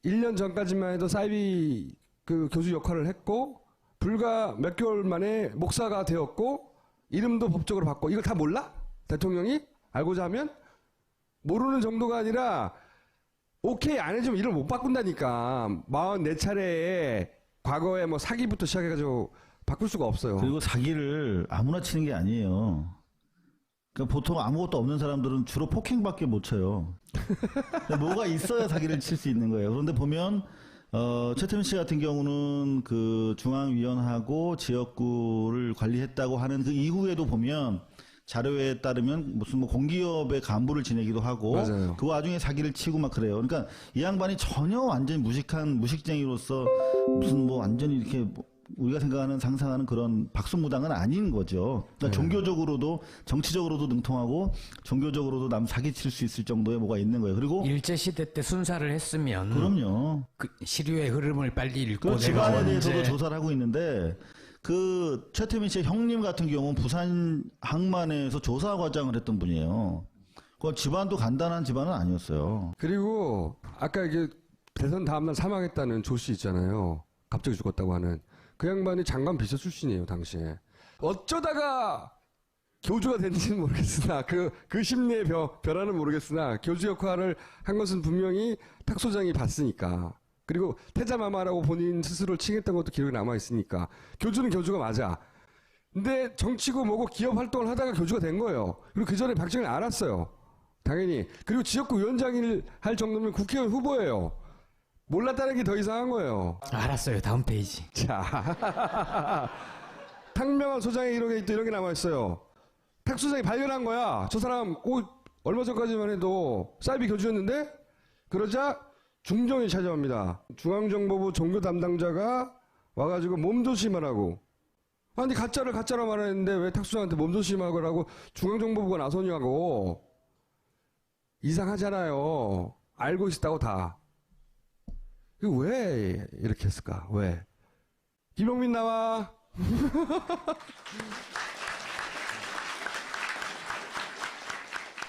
1년 전까지만 해도 사이비 그 교수 역할을 했고 불과 몇 개월 만에 목사가 되었고 이름도 법적으로 바꿔. 이걸 다 몰라? 대통령이? 알고자 하면? 모르는 정도가 아니라 오케이 안 해주면 일을 못 바꾼다니까. 44차례에 과거에 뭐 사기부터 시작해가지고 바꿀 수가 없어요. 그리고 사기를 아무나 치는 게 아니에요. 그러니까 보통 아무것도 없는 사람들은 주로 폭행밖에 못 쳐요. 뭐가 있어야 사기를 칠 수 있는 거예요. 그런데 보면 최태민 씨 같은 경우는 그 중앙위원하고 지역구를 관리했다고 하는 그 이후에도 보면 자료에 따르면 무슨 뭐 공기업의 간부를 지내기도 하고 맞아요. 그 와중에 사기를 치고 막 그래요. 그러니까 이 양반이 전혀 완전히 무식쟁이로서 무슨 뭐 완전히 이렇게 우리가 생각하는 상상하는 그런 박수무당은 아닌 거죠. 그러니까 종교적으로도 정치적으로도 능통하고 종교적으로도 남 사기칠 수 있을 정도의 뭐가 있는 거예요. 그리고 일제시대 때 순사를 했으면 그럼요. 그 시류의 흐름을 빨리 읽고 그 집안에 내가 대해서도 언제 조사를 하고 있는데 그 최태민 씨의 형님 같은 경우는 부산 항만에서 조사과장을 했던 분이에요. 그 집안도 간단한 집안은 아니었어요. 그리고 아까 이게 대선 다음날 사망했다는 조 씨 있잖아요. 갑자기 죽었다고 하는. 그 양반이 장관 비서 출신이에요, 당시에. 어쩌다가 교주가 됐는지는 모르겠으나 그 심리의 변화는 모르겠으나 교주 역할을 한 것은 분명히 탁 소장이 봤으니까. 그리고 태자마마라고 본인 스스로를 칭했던 것도 기록에 남아있으니까. 교주는 교주가 맞아. 근데 정치고 뭐고 기업 활동을 하다가 교주가 된 거예요. 그리고 그 전에 박정희는 알았어요. 당연히. 그리고 지역구 위원장을 할 정도면 국회의원 후보예요. 몰랐다는 게 더 이상한 거예요. 알았어요. 다음 페이지. 자. 탁명한 소장의 기록에 또 이런 게 남아있어요. 탁 소장이 발견한 거야. 저 사람, 얼마 전까지만 해도 사이비 교주였는데? 그러자 중정이 찾아옵니다. 중앙정보부 종교 담당자가 와가지고 몸조심하라고. 아니, 가짜를 가짜로 말했는데 왜 탁 소장한테 몸조심하라고 중앙정보부가 나서냐고. 이상하잖아요. 알고 있었다고 다. 이거 왜 이렇게 했을까? 왜? 김용민 나와.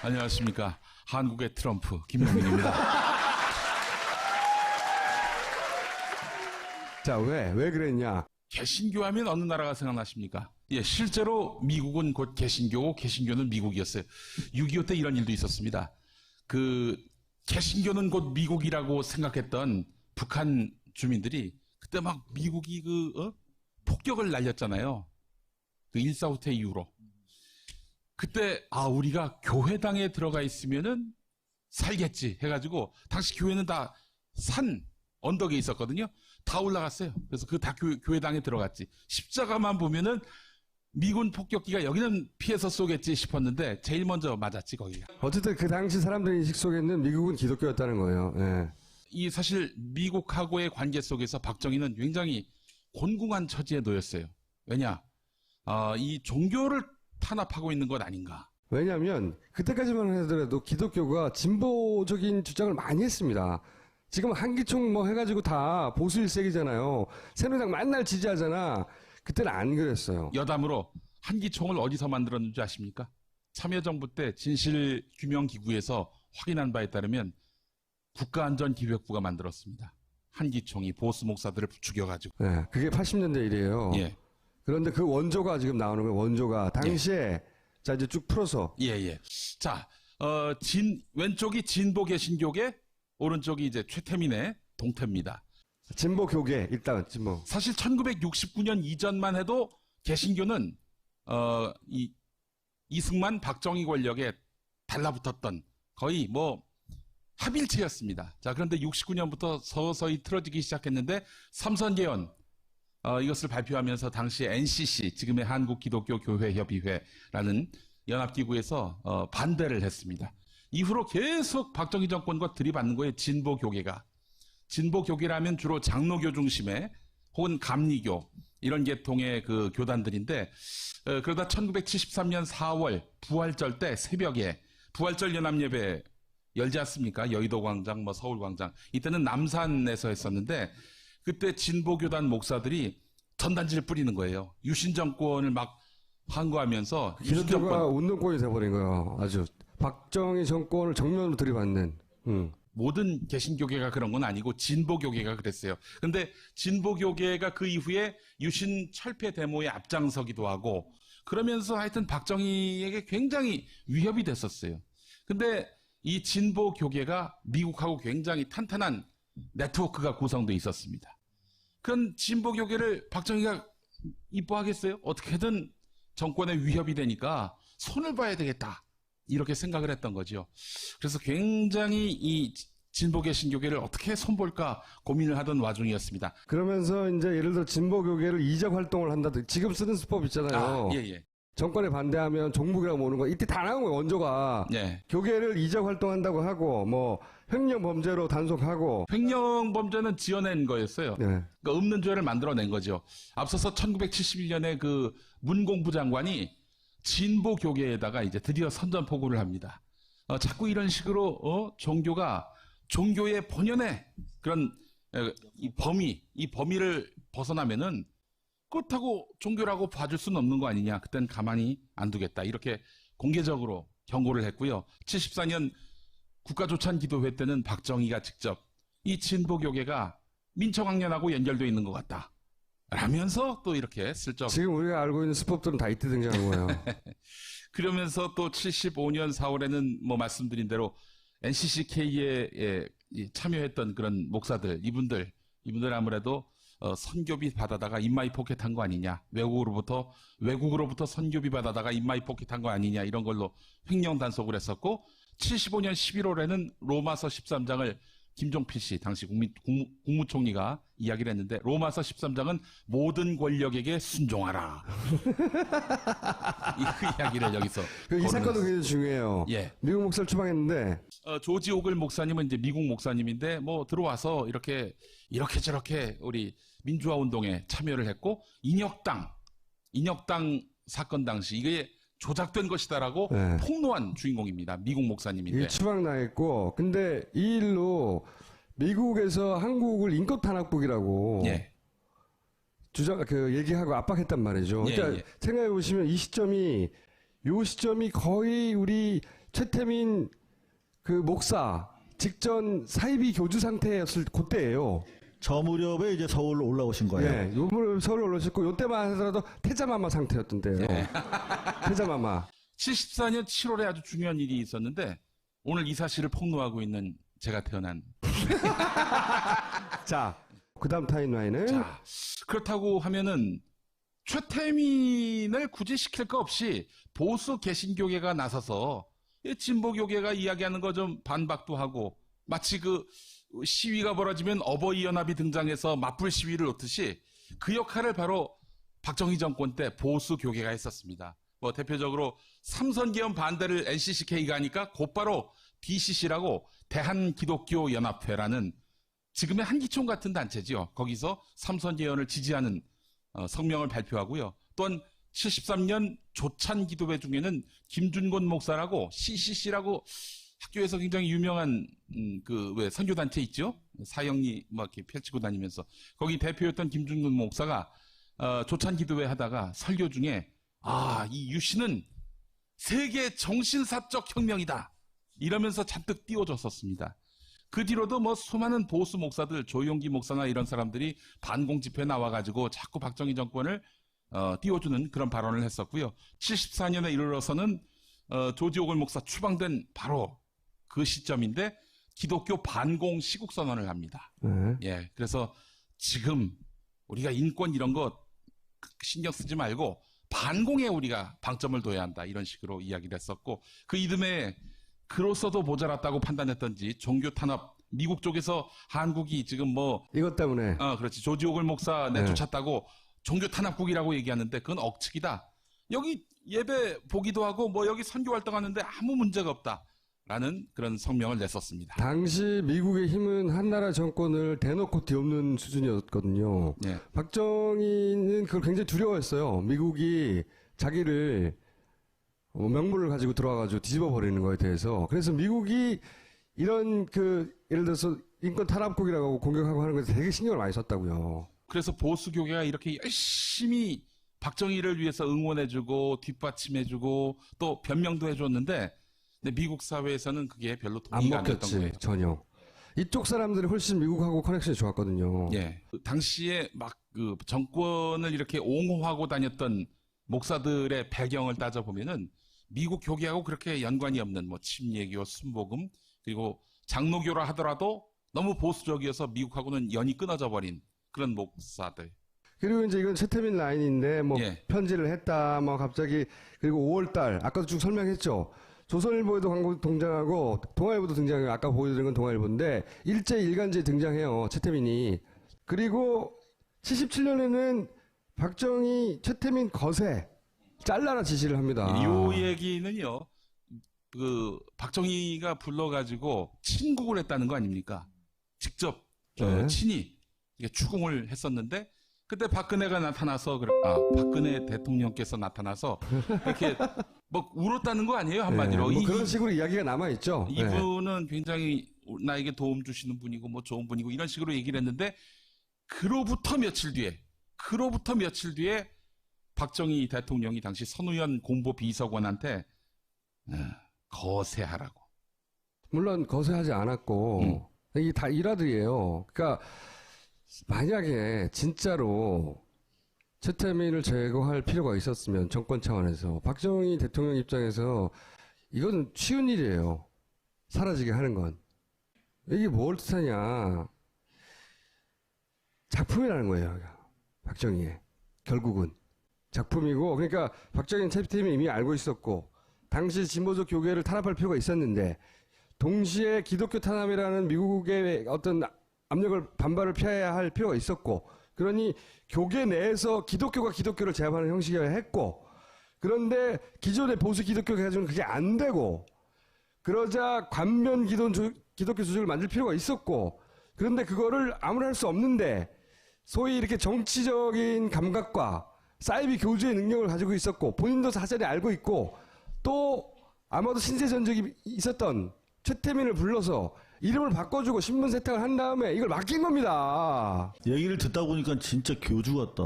안녕하십니까. 한국의 트럼프 김용민입니다. 자, 왜 그랬냐? 개신교 하면 어느 나라가 생각나십니까? 예, 실제로 미국은 곧 개신교고 개신교는 미국이었어요. 6.25 때 이런 일도 있었습니다. 개신교는 곧 미국이라고 생각했던 북한 주민들이 그때 막 미국이 폭격을 날렸잖아요. 1.4 후퇴 이후로. 그때 우리가 교회당에 들어가 있으면은 살겠지 해가지고 당시 교회는 다 산 언덕에 있었거든요. 다 올라갔어요. 그래서 다 교회당에 들어갔지. 십자가만 보면은 미군 폭격기가 여기는 피해서 쏘겠지 싶었는데 제일 먼저 맞았지 거기가. 어쨌든 그 당시 사람들 인식 속에는 미국은 기독교였다는 거예요. 예. 이 사실 미국하고의 관계 속에서 박정희는 굉장히 곤궁한 처지에 놓였어요. 왜냐? 이 종교를 탄압하고 있는 것 아닌가. 왜냐하면 그때까지만 하더라도 기독교가 진보적인 주장을 많이 했습니다. 지금 한기총 뭐 해가지고 다 보수 일색이잖아요. 새누리당 맨날 지지하잖아. 그때는 안 그랬어요. 여담으로 한기총을 어디서 만들었는지 아십니까? 참여정부 때 진실규명기구에서 확인한 바에 따르면 국가안전기획부가 만들었습니다. 한기총이 보수 목사들을 죽여가지고. 네, 그게 80년대 일이에요. 예. 그런데 그 원조가 지금 나오는 거예요. 원조가 당시에 예. 자 이제 쭉 풀어서 예. 자, 왼쪽이 진보 개신교계, 오른쪽이 이제 최태민의 동태입니다. 진보 교계 일단 진보. 사실 1969년 이전만 해도 개신교는 이승만, 박정희 권력에 달라붙었던 거의 뭐 합일체였습니다. 자, 그런데 69년부터 서서히 틀어지기 시작했는데 삼선개헌 이것을 발표하면서 당시 NCC, 지금의 한국기독교교회협의회라는 연합기구에서 반대를 했습니다. 이후로 계속 박정희 정권과 들이받는 거예요. 진보교계가. 진보교계라면 주로 장로교 중심의 혹은 감리교 이런 계통의 그 교단들인데 그러다 1973년 4월 부활절 때 새벽에 부활절 연합예배 열지 않습니까? 여의도 광장, 뭐 서울 광장. 이때는 남산에서 했었는데 그때 진보교단 목사들이 전단지를 뿌리는 거예요. 유신 정권을 막 항거하면서 유신 기독교가 정권 운동권이 돼버린 거예요. 아주 박정희 정권을 정면으로 들이받는. 모든 개신교계가 그런 건 아니고 진보교계가 그랬어요. 근데 진보교계가 그 이후에 유신 철폐 데모에 앞장서기도 하고 그러면서 하여튼 박정희에게 굉장히 위협이 됐었어요. 근데 이 진보교계가 미국하고 굉장히 탄탄한 네트워크가 구성되어 있었습니다. 그런 진보교계를 박정희가 이뻐하겠어요? 어떻게든 정권에 위협이 되니까 손을 봐야 되겠다. 이렇게 생각을 했던 거죠. 그래서 굉장히 이 진보 개신교계를 어떻게 손볼까 고민을 하던 와중이었습니다. 그러면서 이제 예를 들어 진보 교계를 이적 활동을 한다든지 지금 쓰는 수법 있잖아요. 예. 정권에 반대하면 종북이라고 모는 거 이때 다 나온 거예요. 원조가. 예. 교계를 이적 활동한다고 하고 뭐 횡령 범죄로 단속하고. 횡령 범죄는 지어낸 거였어요. 네. 그러니까 없는 죄를 만들어낸 거죠. 앞서서 1971년에 그 문공부 장관이 진보 교계에다가 이제 드디어 선전포고를 합니다. 자꾸 이런 식으로 종교의 본연의 그런 이 범위를 벗어나면은 그렇다고 종교라고 봐줄 수는 없는 거 아니냐. 그땐 가만히 안 두겠다. 이렇게 공개적으로 경고를 했고요. 74년 국가조찬기도회 때는 박정희가 직접 이 진보 교계가 민초강연하고 연결되어 있는 것 같다. 라면서 또 이렇게 슬쩍 지금 우리가 알고 있는 수법들은 다 이때 등장한 거예요. 그러면서 또 75년 4월에는 뭐 말씀드린 대로 NCCK에 참여했던 그런 목사들, 이분들 아무래도 선교비 받아다가 인마이 포켓한 거 아니냐, 외국으로부터 선교비 받아다가 인마이 포켓한 거 아니냐, 이런 걸로 횡령 단속을 했었고, 75년 11월에는 로마서 13장을 김종필 씨, 당시 국무총리가 이야기를 했는데, 로마서 13장은 모든 권력에게 순종하라. 그 이야기를 여기서. 이 사건도 굉장히 중요해요. 예. 미국 목사를 추방했는데 조지 오글 목사님은 이제 미국 목사님인데, 뭐 들어와서 이렇게 저렇게 우리 민주화 운동에 참여를 했고, 인혁당 사건 당시 이게 조작된 것이다라고 네. 폭로한 주인공입니다. 미국 목사님인데. 이 추방 당했고, 근데 이 일로 미국에서 한국을 인권 탄압국이라고 예. 얘기하고 압박했단 말이죠. 예, 그러니까 예. 생각해 보시면 요 시점이 거의 우리 최태민 그 목사 직전 사이비 교주 상태였을 그때예요. 저 무렵에 이제 서울로 올라오신 거예요. 예, 요번에 서울에 올라오셨고 요때만 하더라도 태자마마 상태였던데요. 예. 태자마마. 74년 7월에 아주 중요한 일이 있었는데, 오늘 이 사실을 폭로하고 있는 제가 태어난. 자, 그다음 타임라인은 자, 그렇다고 하면은 최태민을 굳이 시킬 거 없이 보수 개신교계가 나서서 이 진보교계가 이야기하는 거 좀 반박도 하고, 마치 그 시위가 벌어지면 어버이 연합이 등장해서 맞불 시위를 놓듯이 그 역할을 바로 박정희 정권 때 보수 교계가 했었습니다. 뭐 대표적으로 삼선개헌 반대를 NCCK가 하니까 곧바로 DCC라고 대한기독교연합회라는 지금의 한기총 같은 단체지요. 거기서 삼선개헌을 지지하는 성명을 발표하고요. 또한 73년 조찬기도회 중에는 김준곤 목사라고 CCC라고 학교에서 굉장히 유명한 왜 선교단체 있죠? 사형리 막 이렇게 펼치고 다니면서 거기 대표였던 김준곤 목사가 조찬기도회 하다가 설교 중에 이 유신은 세계 정신사적 혁명이다 이러면서 잔뜩 띄워줬었습니다. 그 뒤로도 뭐 수많은 보수 목사들, 조용기 목사나 이런 사람들이 반공 집회에 나와가지고 자꾸 박정희 정권을 띄워주는 그런 발언을 했었고요. 74년에 이르러서는 조지 오글 목사 추방된 바로 그 시점인데 기독교 반공 시국 선언을 합니다. 네. 예, 그래서 지금 우리가 인권 이런 거 신경 쓰지 말고 반공에 우리가 방점을 둬야 한다 이런 식으로 이야기를 했었고, 그 이듬해 그로서도 모자랐다고 판단했던지 종교 탄압, 미국 쪽에서 한국이 지금 뭐 이것 때문에 그렇지, 조지 오글 목사 내쫓았다고 종교 탄압국이라고 얘기하는데 그건 억측이다. 여기 예배 보기도 하고 뭐 여기 선교 활동하는데 아무 문제가 없다라는 그런 성명을 냈었습니다. 당시 미국의 힘은 한나라 정권을 대놓고 뒤엎는 수준이었거든요. 네. 박정희는 그걸 굉장히 두려워했어요. 미국이 자기를 명분을 가지고 들어와가지고 뒤집어 버리는 거에 대해서. 그래서 미국이 이런 예를 들어서 인권 탄압국이라고 공격하고 하는 것에 되게 신경을 많이 썼다고요. 그래서 보수 교계가 이렇게 열심히 박정희를 위해서 응원해주고 뒷받침해주고 또 변명도 해줬는데, 근데 미국 사회에서는 그게 별로 안 동의가 안 됐던 먹혔지 거예요. 전혀. 이쪽 사람들이 훨씬 미국하고 커넥션이 좋았거든요. 예, 당시에 막 그 정권을 이렇게 옹호하고 다녔던 목사들의 배경을 따져보면은 미국 교계하고 그렇게 연관이 없는 뭐 침례교, 순복음, 그리고 장로교라 하더라도 너무 보수적이어서 미국하고는 연이 끊어져 버린 그런 목사들. 그리고 이제 이건 최태민 라인인데 뭐 예. 편지를 했다 뭐 갑자기. 그리고 5월달 아까도 쭉 설명했죠. 조선일보에도 광고 등장하고 동아일보도 등장해요. 아까 보여드린 건 동아일보인데 일간지에 등장해요, 최태민이. 그리고 77년에는 박정희 최태민 거세 잘라라 지시를 합니다. 이 얘기는요, 그 박정희가 불러가지고 친국을 했다는 거 아닙니까? 직접 네. 친히 추궁을 했었는데, 그때 박근혜가 나타나서 박근혜 대통령께서 나타나서 이렇게 뭐 울었다는 거 아니에요, 한마디로. 뭐 그런 식으로 이야기가 남아 있죠. 이분은 굉장히 나에게 도움 주시는 분이고 뭐 좋은 분이고 이런 식으로 얘기를 했는데, 그로부터 며칠 뒤에 박정희 대통령이 당시 선우연 공보 비서관한테 거세하라고. 물론 거세하지 않았고 이게 다 일화들이에요. 그러니까 만약에 진짜로 최태민을 제거할 필요가 있었으면 정권 차원에서 박정희 대통령 입장에서 이건 쉬운 일이에요. 사라지게 하는 건. 이게 뭘 뜻하냐. 작품이라는 거예요. 박정희의. 결국은. 작품이고 그러니까 박정희 최태민이 이미 알고 있었고 당시 진보적 교계를 탄압할 필요가 있었는데 동시에 기독교 탄압이라는 미국의 어떤 압력을 반발을 피해야 할 필요가 있었고 그러니 교계 내에서 기독교가 기독교를 제압하는 형식이어야 했고 그런데 기존의 보수 기독교가 가지고는 그게 안 되고 그러자 관면 기독교 조직을 만들 필요가 있었고 그런데 그거를 아무나 할 수 없는데 소위 이렇게 정치적인 감각과 사이비 교주의 능력을 가지고 있었고 본인도 사전에 알고 있고 또 아마도 신세 전적이 있었던 최태민을 불러서 이름을 바꿔주고 신분 세탁을 한 다음에 이걸 맡긴 겁니다. 얘기를 듣다 보니까 진짜 교주 같다.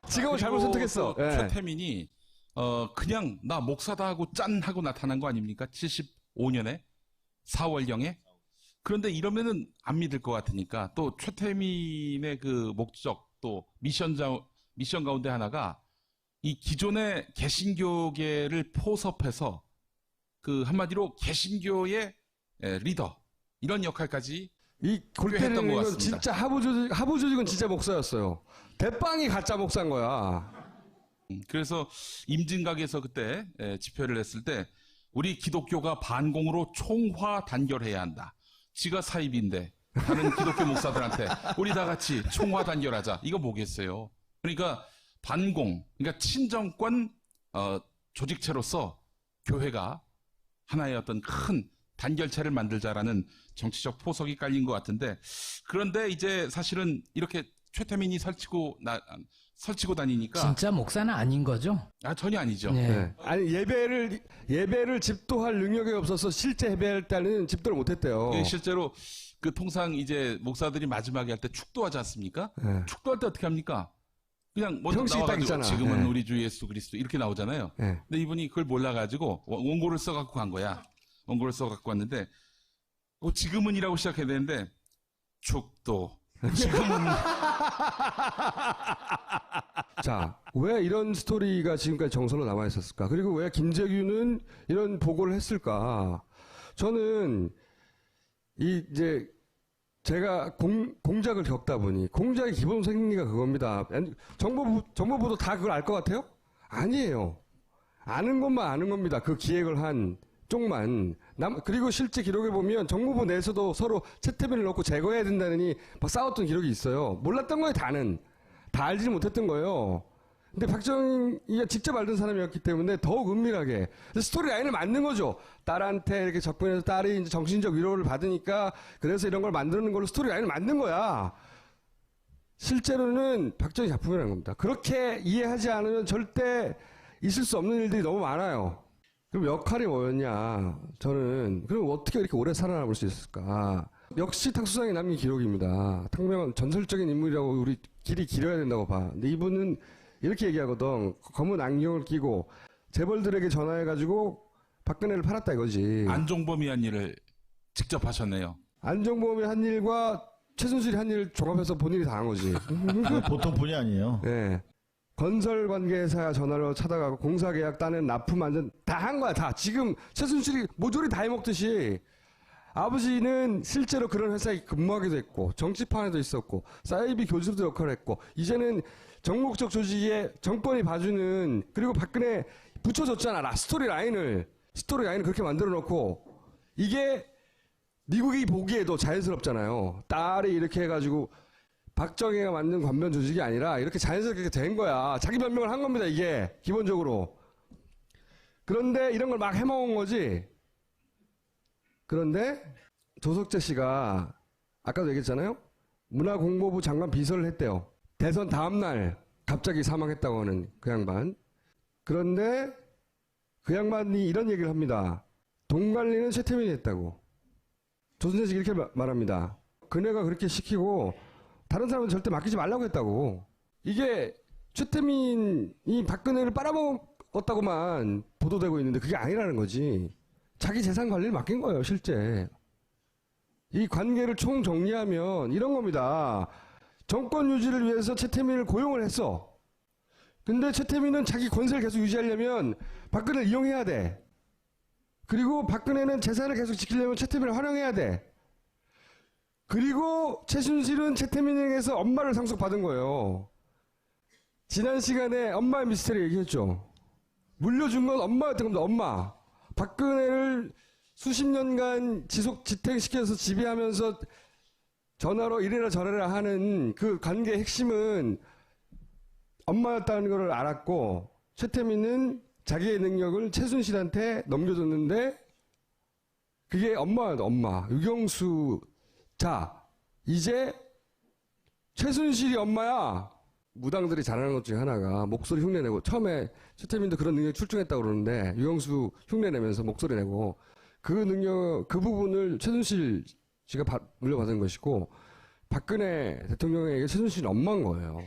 지금은 잘못 선택했어. 또 예. 최태민이 그냥 나 목사다 하고 짠 하고 나타난 거 아닙니까? 75년에 4월경에. 그런데 이러면은 안 믿을 것 같으니까 또 최태민의 그 목적 또 미션 가운데 하나가 이 기존의 개신교계를 포섭해서 그 한마디로 개신교의 리더 이런 역할까지 이 골 했던 때리는 것 건 같습니다. 진짜 하부 조직은 진짜 목사였어요. 대빵이 가짜 목사인 거야. 그래서 임진각에서 그때 집회를 했을 때 우리 기독교가 반공으로 총화 단결해야 한다. 지가 사입인데 다른 기독교 목사들한테 우리 다 같이 총화 단결하자. 이거 뭐겠어요. 그러니까 반공, 그러니까 친정권 조직체로서 교회가 하나의 어떤 큰 단결체를 만들자라는 정치적 포석이 깔린 것 같은데 그런데 이제 사실은 이렇게 최태민이 설치고 다니니까 진짜 목사는 아닌 거죠? 전혀 아니죠. 네. 네. 아니 예배를 집도할 능력이 없어서 실제 예배할 때는 집도를 못했대요. 실제로 그 통상 이제 목사들이 마지막에 할 때 축도하지 않습니까? 네. 축도할 때 어떻게 합니까? 그냥 먼저 형식이 딱 나와가지고 있잖아. 지금은 네. 우리 주 예수 그리스도 이렇게 나오잖아요. 네. 근데 이분이 그걸 몰라가지고 원고를 써갖고 간 거야. 원고를 써갖고 왔는데 지금은이라고 시작해야 되는데 축도 지금은 자, 왜 이런 스토리가 지금까지 정설로 남아 있었을까? 그리고 왜 김재규는 이런 보고를 했을까? 저는 이제 제가 공작을 겪다 보니 공작의 기본 생리가 그겁니다. 정보부도 다 그걸 알 것 같아요? 아니에요. 아는 것만 아는 겁니다. 그 기획을 한 쪽만. 그리고 실제 기록에 보면 정보부 내에서도 서로 채태민을 넣고 제거해야 된다느니 막 싸웠던 기록이 있어요. 몰랐던 거예요, 다는. 다 알지는 못했던 거예요. 근데 박정희가 직접 알던 사람이었기 때문에 더욱 은밀하게 스토리 라인을 만든 거죠. 딸한테 이렇게 접근해서 딸이 이제 정신적 위로를 받으니까 그래서 이런 걸 만드는 걸로 스토리 라인을 만든 거야. 실제로는 박정희 작품이라는 겁니다. 그렇게 이해하지 않으면 절대 있을 수 없는 일들이 너무 많아요. 그럼 역할이 뭐였냐? 저는 그럼 어떻게 이렇게 오래 살아남을 수 있을까? 역시 탁수상이 남긴 기록입니다. 탕명은 전설적인 인물이라고 우리 길이 길어야 된다고 봐. 근데 이분은 이렇게 얘기하거든. 검은 안경을 끼고 재벌들에게 전화해가지고 박근혜를 팔았다 이거지. 안종범이 한 일을 직접 하셨네요. 안종범이 한 일과 최순실이 한 일을 종합해서 본인이 다 한 거지. 보통 분이 아니에요. 네. 건설 관계사 전화로 찾아가고 공사 계약 따는 납품 안전 다 한 거야 다. 지금 최순실이 모조리 다 해먹듯이 아버지는 실제로 그런 회사에 근무하기도 했고 정치판에도 있었고 사이비 교수도 역할을 했고 이제는 정목적 조직에 정권이 봐주는 그리고 박근혜 붙여줬잖아 스토리 라인을 그렇게 만들어 놓고 이게 미국이 보기에도 자연스럽잖아요. 딸이 이렇게 해가지고 박정희가 만든 관변 조직이 아니라 이렇게 자연스럽게 된 거야. 자기 변명을 한 겁니다, 이게. 기본적으로. 그런데 이런 걸 막 해먹은 거지. 그런데 조석재 씨가 아까도 얘기했잖아요. 문화공보부 장관 비서를 했대요. 대선 다음날 갑자기 사망했다고 하는 그 양반. 그런데 그 양반이 이런 얘기를 합니다. 돈 관리는 최태민이 했다고. 조선재 씨 이렇게 말합니다. 그네가 그렇게 시키고 다른 사람은 절대 맡기지 말라고 했다고. 이게 최태민이 박근혜를 빨아먹었다고만 보도되고 있는데 그게 아니라는 거지. 자기 재산 관리를 맡긴 거예요, 실제. 이 관계를 총 정리하면 이런 겁니다. 정권 유지를 위해서 최태민을 고용을 했어. 근데 최태민은 자기 권세를 계속 유지하려면 박근혜를 이용해야 돼. 그리고 박근혜는 재산을 계속 지키려면 최태민을 활용해야 돼. 그리고 최순실은 최태민에게서 엄마를 상속받은 거예요. 지난 시간에 엄마의 미스터리 얘기했죠. 물려준 건 엄마였던 겁니다. 엄마. 박근혜를 수십 년간 지탱시켜서 지배하면서 전화로 이래라 저래라 하는 그 관계의 핵심은 엄마였다는 걸 알았고, 최태민은 자기의 능력을 최순실한테 넘겨줬는데 그게 엄마였다. 엄마. 유경수. 자, 이제 최순실이 엄마야. 무당들이 잘하는 것 중에 하나가 목소리 흉내내고, 처음에 최태민도 그런 능력이 출중했다고 그러는데 유경수 흉내내면서 목소리 내고, 그 능력, 그 부분을 최순실 씨가 물려받은 것이고, 박근혜 대통령에게 최순실이 엄마인 거예요.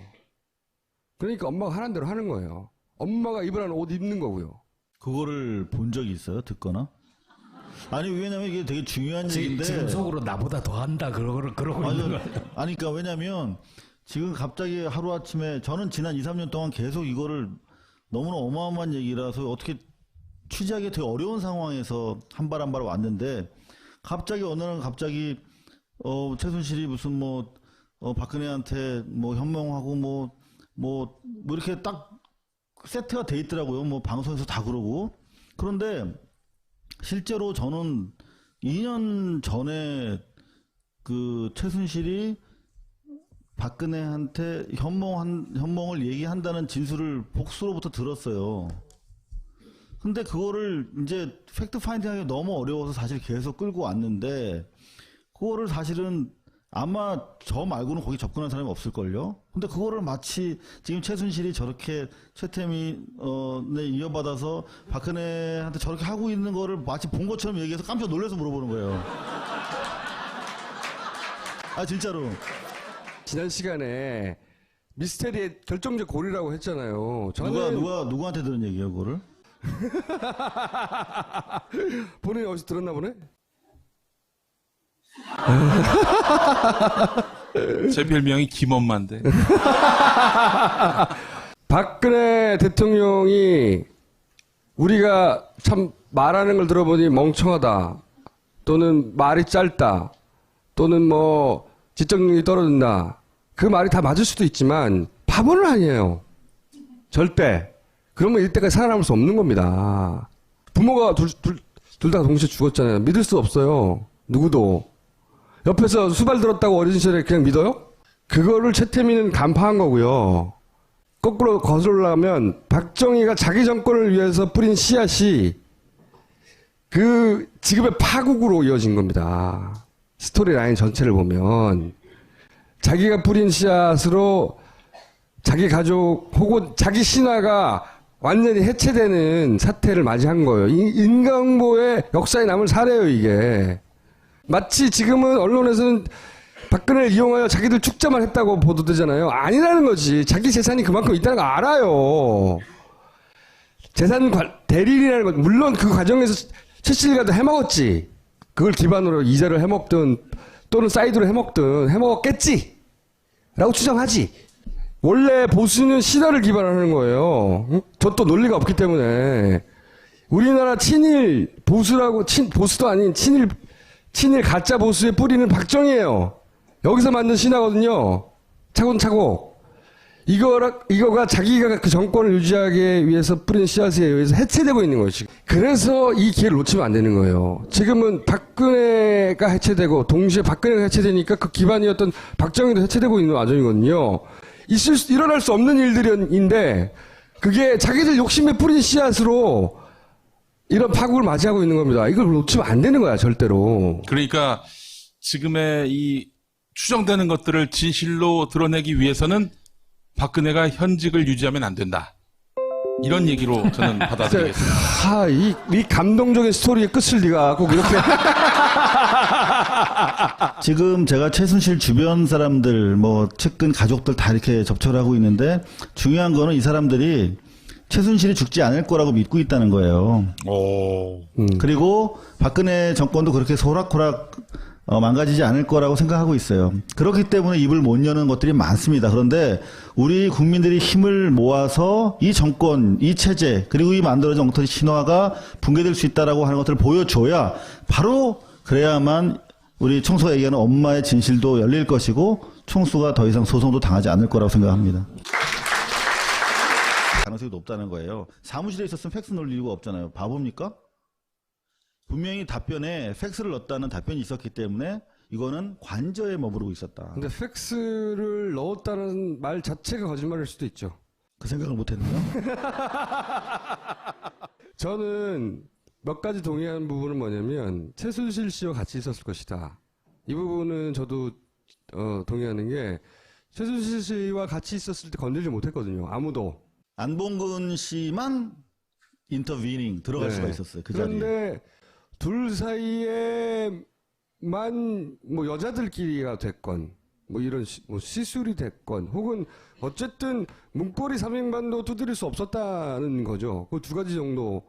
그러니까 엄마가 하라는 대로 하는 거예요. 엄마가 입으라는 옷 입는 거고요. 그거를 본 적이 있어요? 듣거나? 아니, 왜냐면 이게 되게 중요한 얘기인데. 지금 속으로 나보다 더 한다 그러고 있는 거예요. 아니, 그러니까 왜냐면 지금 갑자기 하루아침에, 저는 지난 2, 3년 동안 계속 이거를 너무나 어마어마한 얘기라서 어떻게 취재하기 되게 어려운 상황에서 한 발 한 발 왔는데, 갑자기 어느 날 갑자기 최순실이 무슨 박근혜한테 현몽하고 이렇게 딱 세트가 돼 있더라고요. 방송에서 다 그러고. 그런데 실제로 저는 2년 전에 그 최순실이 박근혜한테 현몽을 얘기한다는 진술을 복수로부터 들었어요. 근데 그거를 이제 팩트 파인딩하기 너무 어려워서 사실 계속 끌고 왔는데, 그거를 사실은 아마 저 말고는 거기 접근한 사람이 없을걸요? 근데 그거를 마치 지금 최순실이 저렇게 최태민에 이어받아서 박근혜한테 저렇게 하고 있는 거를 마치 본 것처럼 얘기해서 깜짝 놀라서 물어보는 거예요. 아, 진짜로. 지난 시간에 미스테리의 결정적 고리라고 했잖아요. 저는 누구한테 들은 얘기예요, 그거를? 본인이 어디서 들었나 보네? 제 별명이 김엄마인데. 박근혜 대통령이 우리가 참 말하는 걸 들어보니 멍청하다, 또는 말이 짧다, 또는 지적능력이 떨어진다, 그 말이 다 맞을 수도 있지만 바보는 아니에요. 절대. 그러면 이때까지 살아남을 수 없는 겁니다. 부모가 둘 다 동시에 죽었잖아요. 믿을 수 없어요. 누구도. 옆에서 수발 들었다고 어린 시절에 그냥 믿어요? 그거를 최태민은 간파한 거고요. 거꾸로 거슬러가면 박정희가 자기 정권을 위해서 뿌린 씨앗이 그 지금의 파국으로 이어진 겁니다. 스토리라인 전체를 보면 자기가 뿌린 씨앗으로 자기 가족 혹은 자기 신화가 완전히 해체되는 사태를 맞이한 거예요. 인간보의 역사에 남을 사례예요, 이게. 마치 지금은 언론에서는 박근혜를 이용하여 자기들 축자만 했다고 보도되잖아요. 아니라는 거지. 자기 재산이 그만큼 있다는 거 알아요. 재산 대리인이라는 거, 물론 그 과정에서 최씨가도 해먹었지. 그걸 기반으로 이자를 해먹든 또는 사이드로 해먹든 해먹었겠지 라고 추정하지. 원래 보수는 신화를 기반하는 거예요. 응? 저 또 논리가 없기 때문에. 우리나라 친일 보수라고, 보수도 아닌 친일 가짜 보수의 뿌리는 박정희예요. 여기서 만든 신화거든요. 차곡차곡. 이거가 자기가 그 정권을 유지하기 위해서 뿌린 씨앗에 의해서 해체되고 있는 거예요, 지금. 그래서 이 기회를 놓치면 안 되는 거예요. 지금은 박근혜가 해체되고 동시에 박근혜가 해체되니까 그 기반이었던 박정희도 해체되고 있는 와중이거든요. 일어날 수 없는 일들인데 그게 자기들 욕심에 뿌린 씨앗으로 이런 파국을 맞이하고 있는 겁니다. 이걸 놓치면 안 되는 거야, 절대로. 그러니까 지금의 이 추정되는 것들을 진실로 드러내기 위해서는 박근혜가 현직을 유지하면 안 된다. 이런 얘기로 저는 받아들이겠습니다. 이 감동적인 스토리의 끝을 네가 꼭 이렇게. 지금 제가 최순실 주변 사람들, 측근 가족들 다 이렇게 접촉을 하고 있는데, 중요한 거는 이 사람들이 최순실이 죽지 않을 거라고 믿고 있다는 거예요. 오. 그리고 박근혜 정권도 그렇게 소락호락 망가지지 않을 거라고 생각하고 있어요. 그렇기 때문에 입을 못 여는 것들이 많습니다. 그런데 우리 국민들이 힘을 모아서 이 정권, 이 체제, 그리고 이 만들어진 엉터리 신화가 붕괴될 수 있다라고 하는 것들을 보여줘야 바로 그래야만 우리 총수가 얘기하는 엄마의 진실도 열릴 것이고 총수가 더 이상 소송도 당하지 않을 거라고 생각합니다. 가능성이 높다는 거예요. 사무실에 있었으면 팩스 넣을 이유가 없잖아요. 바보입니까? 분명히 답변에 팩스를 넣었다는 답변이 있었기 때문에 이거는 관저에 머무르고 있었다. 근데 팩스를 넣었다는 말 자체가 거짓말일 수도 있죠. 그 생각을 못했네요. 저는 몇 가지 동의하는 부분은 뭐냐면 최순실 씨와 같이 있었을 것이다. 이 부분은 저도 동의하는 게 최순실 씨와 같이 있었을 때 건들지 못했거든요. 아무도. 안봉근 씨만 인터비닝 들어갈 네. 수가 있었어요. 그 자리에. 그런데 둘 사이에만 뭐 여자들끼리가 됐건 뭐 이런 뭐 시술이 됐건 혹은 어쨌든 문고리 3인반도 두드릴 수 없었다는 거죠. 그 두 가지 정도.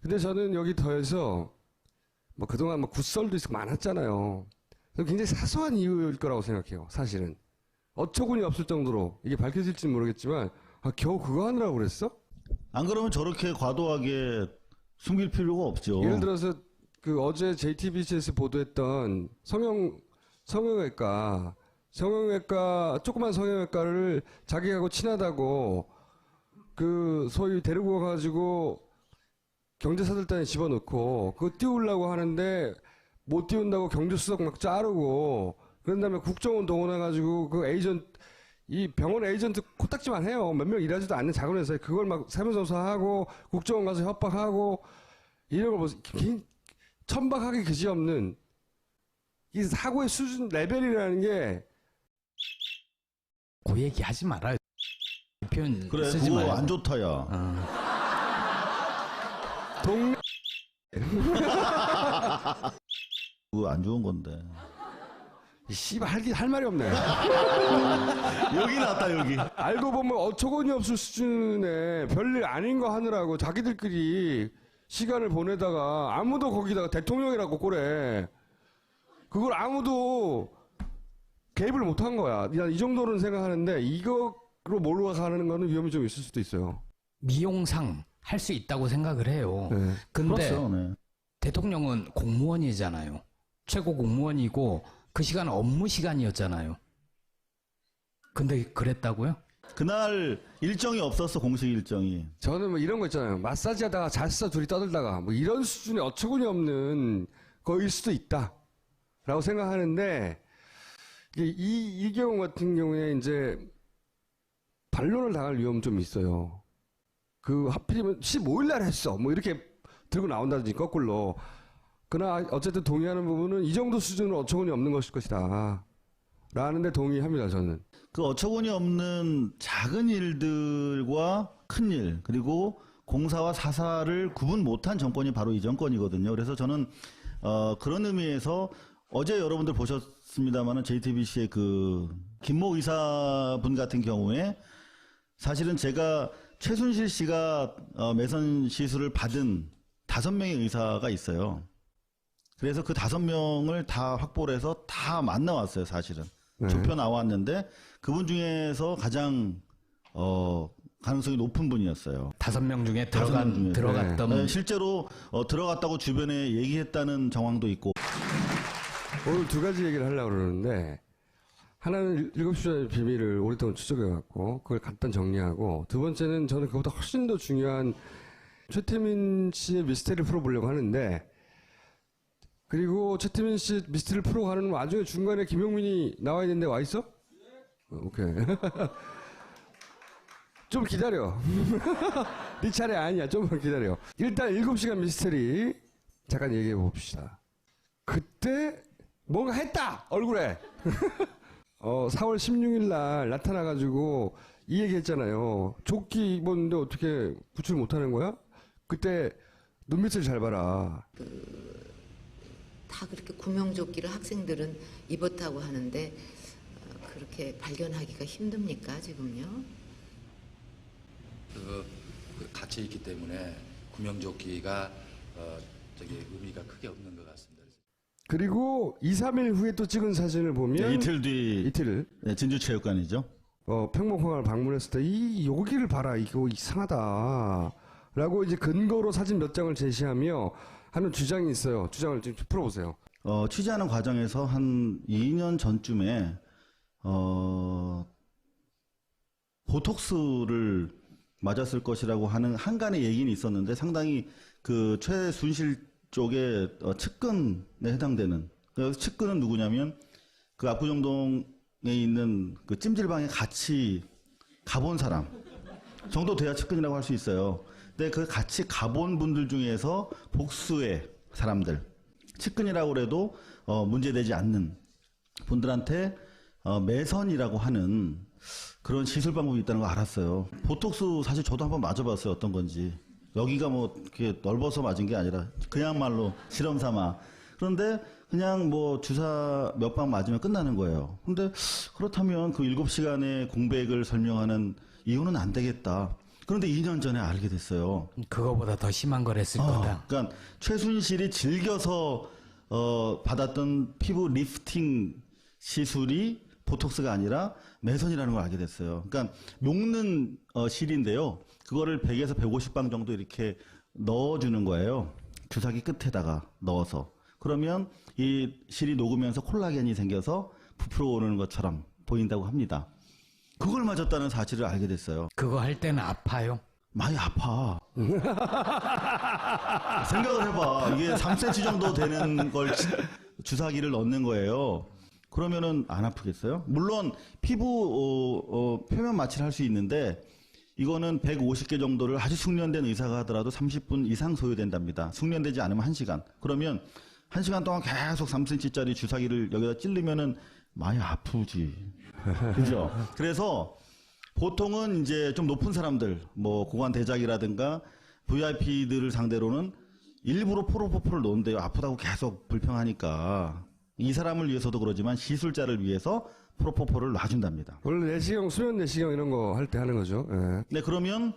근데 저는 여기 더해서 뭐 그동안 뭐 굿설도 있고 많았잖아요. 굉장히 사소한 이유일 거라고 생각해요. 사실은 어처구니 없을 정도로 이게 밝혀질지는 모르겠지만 겨우 그거 하느라고 그랬어? 안 그러면 저렇게 과도하게 숨길 필요가 없죠. 예를 들어서 그 어제 JTBC에서 보도했던 성형외과 조그만 성형외과를 자기하고 친하다고 그 소위 데리고 가가지고 경제사들단에 집어넣고 그거 띄우려고 하는데 못 띄운다고 경제수석 막 자르고 그런 다음에 국정원 동원해가지고 그 이 병원 에이전트 코딱지만 해요. 몇 명 일하지도 않는 작은 회사에 그걸 막 세무조사하고 국정원 가서 협박하고 이런 걸 보세요. 천박하기 그지없는 이 사고의 수준 레벨이라는 게 그 얘기 하지 말아요. 이 표현 그래, 쓰지 그거 말고. 안 좋다, 야. 동네 그거 안 좋은 건데. 씨발 할 말이 없네. 여기 나왔다, 여기. 알고 보면 어처구니 없을 수준의 별일 아닌 거 하느라고 자기들끼리 시간을 보내다가 아무도 거기다가 대통령이라고 꼬래. 그걸 아무도 개입을 못한 거야. 이 정도는 생각하는데 이거로 몰아가는 거는 위험이 좀 있을 수도 있어요. 미용상 할 수 있다고 생각을 해요. 네. 근데 그렇죠, 네. 대통령은 공무원이잖아요. 최고 공무원이고 그 시간은 업무 시간이었잖아요. 근데 그랬다고요? 그날 일정이 없었어, 공식 일정이. 저는 뭐 이런 거 있잖아요. 마사지 하다가 잤어, 둘이 떠들다가. 뭐 이런 수준의 어처구니 없는 거일 수도 있다. 라고 생각하는데, 이 경우 같은 경우에 이제 반론을 당할 위험은 좀 있어요. 그 하필이면 15일 날 했어. 뭐 이렇게 들고 나온다든지 거꾸로. 그러나 어쨌든 동의하는 부분은 이 정도 수준은 어처구니 없는 것일 것이다. 라는데 동의합니다, 저는. 그 어처구니 없는 작은 일들과 큰 일, 그리고 공사와 사사를 구분 못한 정권이 바로 이 정권이거든요. 그래서 저는 그런 의미에서 어제 여러분들 보셨습니다마는 JTBC의 그 김모 의사분 같은 경우에 사실은 제가 최순실 씨가 매선 시술을 받은 5명의 의사가 있어요. 그래서 그 5명을 다 확보를 해서 다 만나왔어요, 사실은. 네. 좁혀 나왔는데 그분 중에서 가장 가능성이 높은 분이었어요. 5명 중에 5명 중에. 들어갔던 네, 실제로 들어갔다고 주변에 얘기했다는 정황도 있고. 오늘 두 가지 얘기를 하려고 그러는데, 하나는 7시의 비밀을 오랫동안 추적해왔고, 그걸 간단 정리하고, 두 번째는 저는 그보다 훨씬 더 중요한 최태민 씨의 미스테리를 풀어보려고 하는데, 그리고 최태민 씨 미스테리를 풀어가는 와중에 중간에 김용민이 나와야 되는데 와 있어? 오케이. 좀 기다려. 네 차례 아니야. 좀만 기다려. 일단 7시간 미스테리 잠깐 얘기해 봅시다. 그때 뭔가 했다! 얼굴에. 4월 16일 날 나타나가지고 이 얘기 했잖아요. 조끼 입었는데 어떻게 구출 못하는 거야? 그때 눈빛을 잘 봐라. 다 그렇게 구명조끼를 학생들은 입었다고 하는데 그렇게 발견하기가 힘듭니까 지금요? 그 갇혀 있기 때문에 구명조끼가 의미가 크게 없는 것 같습니다. 그리고 2, 3일 후에 또 찍은 사진을 보면 네, 이틀 뒤 이틀 네, 진주체육관이죠. 평목항을 방문했을 때 여기를 봐라 이거 이상하다라고 이제 근거로 사진 몇 장을 제시하며 하는 주장이 있어요. 주장을 좀 풀어보세요. 취재하는 과정에서 한 2년 전쯤에 보톡스를 맞았을 것이라고 하는 한간의 얘기는 있었는데 상당히 그 최순실 쪽에 측근에 해당되는 측근은 누구냐면 그 압구정동에 있는 그 찜질방에 같이 가본 사람 정도 돼야 측근이라고 할 수 있어요. 근데 그 같이 가본 분들 중에서 복수의 사람들 측근이라고 해도 문제되지 않는 분들한테 매선이라고 하는 그런 시술 방법이 있다는 걸 알았어요. 보톡스 사실 저도 한번 맞아봤어요. 어떤 건지. 여기가 뭐 이렇게 넓어서 맞은 게 아니라 그냥말로 실험 삼아. 그런데 그냥 뭐 주사 몇 방 맞으면 끝나는 거예요. 근데 그렇다면 그 7시간의 공백을 설명하는 이유는 안 되겠다. 그런데 2년 전에 알게 됐어요. 그거보다 더 심한 걸 했을 거다. 그러니까 최순실이 즐겨서 받았던 피부 리프팅 시술이 보톡스가 아니라 매선이라는 걸 알게 됐어요. 그러니까 녹는 실인데요. 그거를 100에서 150방 정도 이렇게 넣어주는 거예요. 주사기 끝에다가 넣어서. 그러면 이 실이 녹으면서 콜라겐이 생겨서 부풀어 오르는 것처럼 보인다고 합니다. 그걸 맞았다는 사실을 알게 됐어요. 그거 할 때는 아파요. 많이 아파. 생각을 해봐. 이게 3cm 정도 되는 걸 주사기를 넣는 거예요. 그러면은 안 아프겠어요? 물론 피부 표면 마취를 할 수 있는데 이거는 150개 정도를 아주 숙련된 의사가 하더라도 30분 이상 소요된답니다. 숙련되지 않으면 1시간. 그러면 1시간 동안 계속 3cm짜리 주사기를 여기다 찔르면은 많이 아프지. 그죠? 그래서 보통은 이제 좀 높은 사람들, 뭐 고관 대작이라든가 VIP들을 상대로는 일부러 프로포폴을 놓는데요. 아프다고 계속 불평하니까. 이 사람을 위해서도 그러지만 시술자를 위해서 프로포폴을 놔준답니다. 원래 내시경, 수면 내시경 이런 거 할 때 하는 거죠. 예. 네, 그러면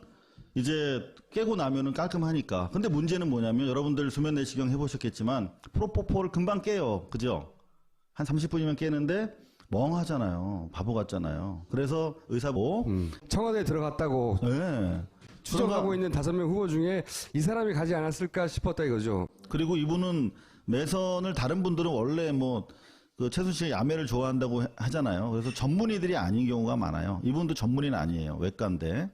이제 깨고 나면은 깔끔하니까. 근데 문제는 뭐냐면 여러분들 수면 내시경 해보셨겠지만 프로포폴 금방 깨요. 그죠? 한 30분이면 깨는데 멍하잖아요. 바보 같잖아요. 그래서 의사보 청와대에 들어갔다고 네. 추정하고 있는 5명 후보 중에 이 사람이 가지 않았을까 싶었다 이거죠. 그리고 이분은 매선을 다른 분들은 원래 뭐 그 최순실 야매를 좋아한다고 하잖아요. 그래서 전문의들이 아닌 경우가 많아요. 이분도 전문의는 아니에요. 외과인데.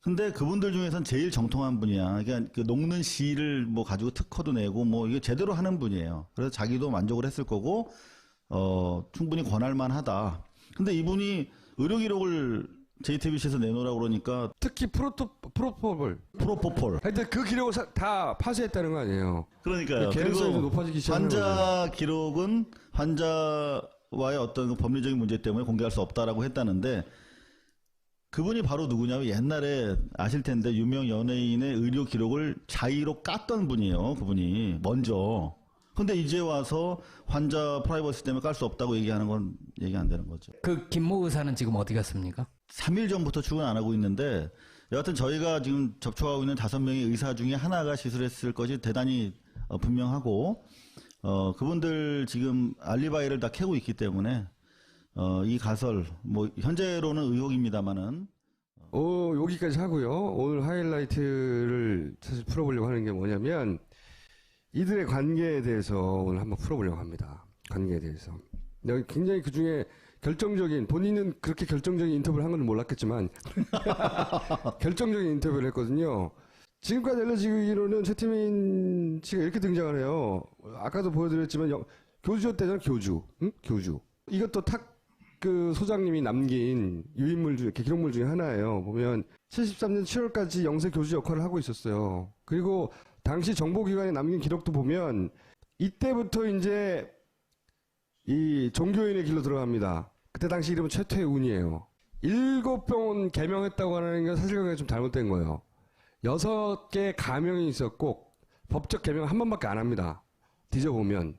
근데 그분들 중에서는 제일 정통한 분이야. 그러니까 그 녹는 실을 뭐 가지고 특허도 내고 뭐 이게 제대로 하는 분이에요. 그래서 자기도 만족을 했을 거고 충분히 권할 만하다. 근데 이분이 의료 기록을 JTBC에서 내놓으라고 그러니까 특히 프로포폴. 하여튼 그 기록을 다 파쇄했다는 거 아니에요. 그러니까요. 개연성이 그리고 높아지기 시작하는 환자 기록은 환자와의 어떤 그 법리적인 문제 때문에 공개할 수 없다라고 했다는데 그분이 바로 누구냐면 옛날에 아실 텐데 유명 연예인의 의료 기록을 자의로 깠던 분이에요. 그분이 먼저. 근데 이제 와서 환자 프라이버시 때문에 깔 수 없다고 얘기하는 건 얘기 안 되는 거죠. 그 김모 의사는 지금 어디 갔습니까? 3일 전부터 출근 안 하고 있는데 여하튼 저희가 지금 접촉하고 있는 5명의 의사 중에 하나가 시술했을 것이 대단히 분명하고 그분들 지금 알리바이를 다 캐고 있기 때문에 이 가설 뭐 현재로는 의혹입니다만은 여기까지 하고요. 오늘 하이라이트를 사실 풀어보려고 하는 게 뭐냐면 이들의 관계에 대해서 오늘 한번 풀어보려고 합니다. 관계에 대해서. 여기 굉장히 그 중에 결정적인, 본인은 그렇게 결정적인 인터뷰를 한 건 몰랐겠지만, 결정적인 인터뷰를 했거든요. 지금까지 알려지기로는 최태민 씨가 이렇게 등장을 해요. 아까도 보여드렸지만, 교주였대잖아, 교주. 응? 교주. 이것도 그 소장님이 남긴 유인물 중에, 기록물 중에 하나예요. 보면, 73년 7월까지 영세 교주 역할을 하고 있었어요. 그리고 당시 정보기관에 남긴 기록도 보면 이때부터 이제 이 종교인의 길로 들어갑니다. 그때 당시 이름은 최태운이에요. 7병원 개명했다고 하는 건 사실관계가 좀 잘못된 거예요. 6개 가명이 있었고 법적 개명 한 번밖에 안 합니다. 뒤져보면.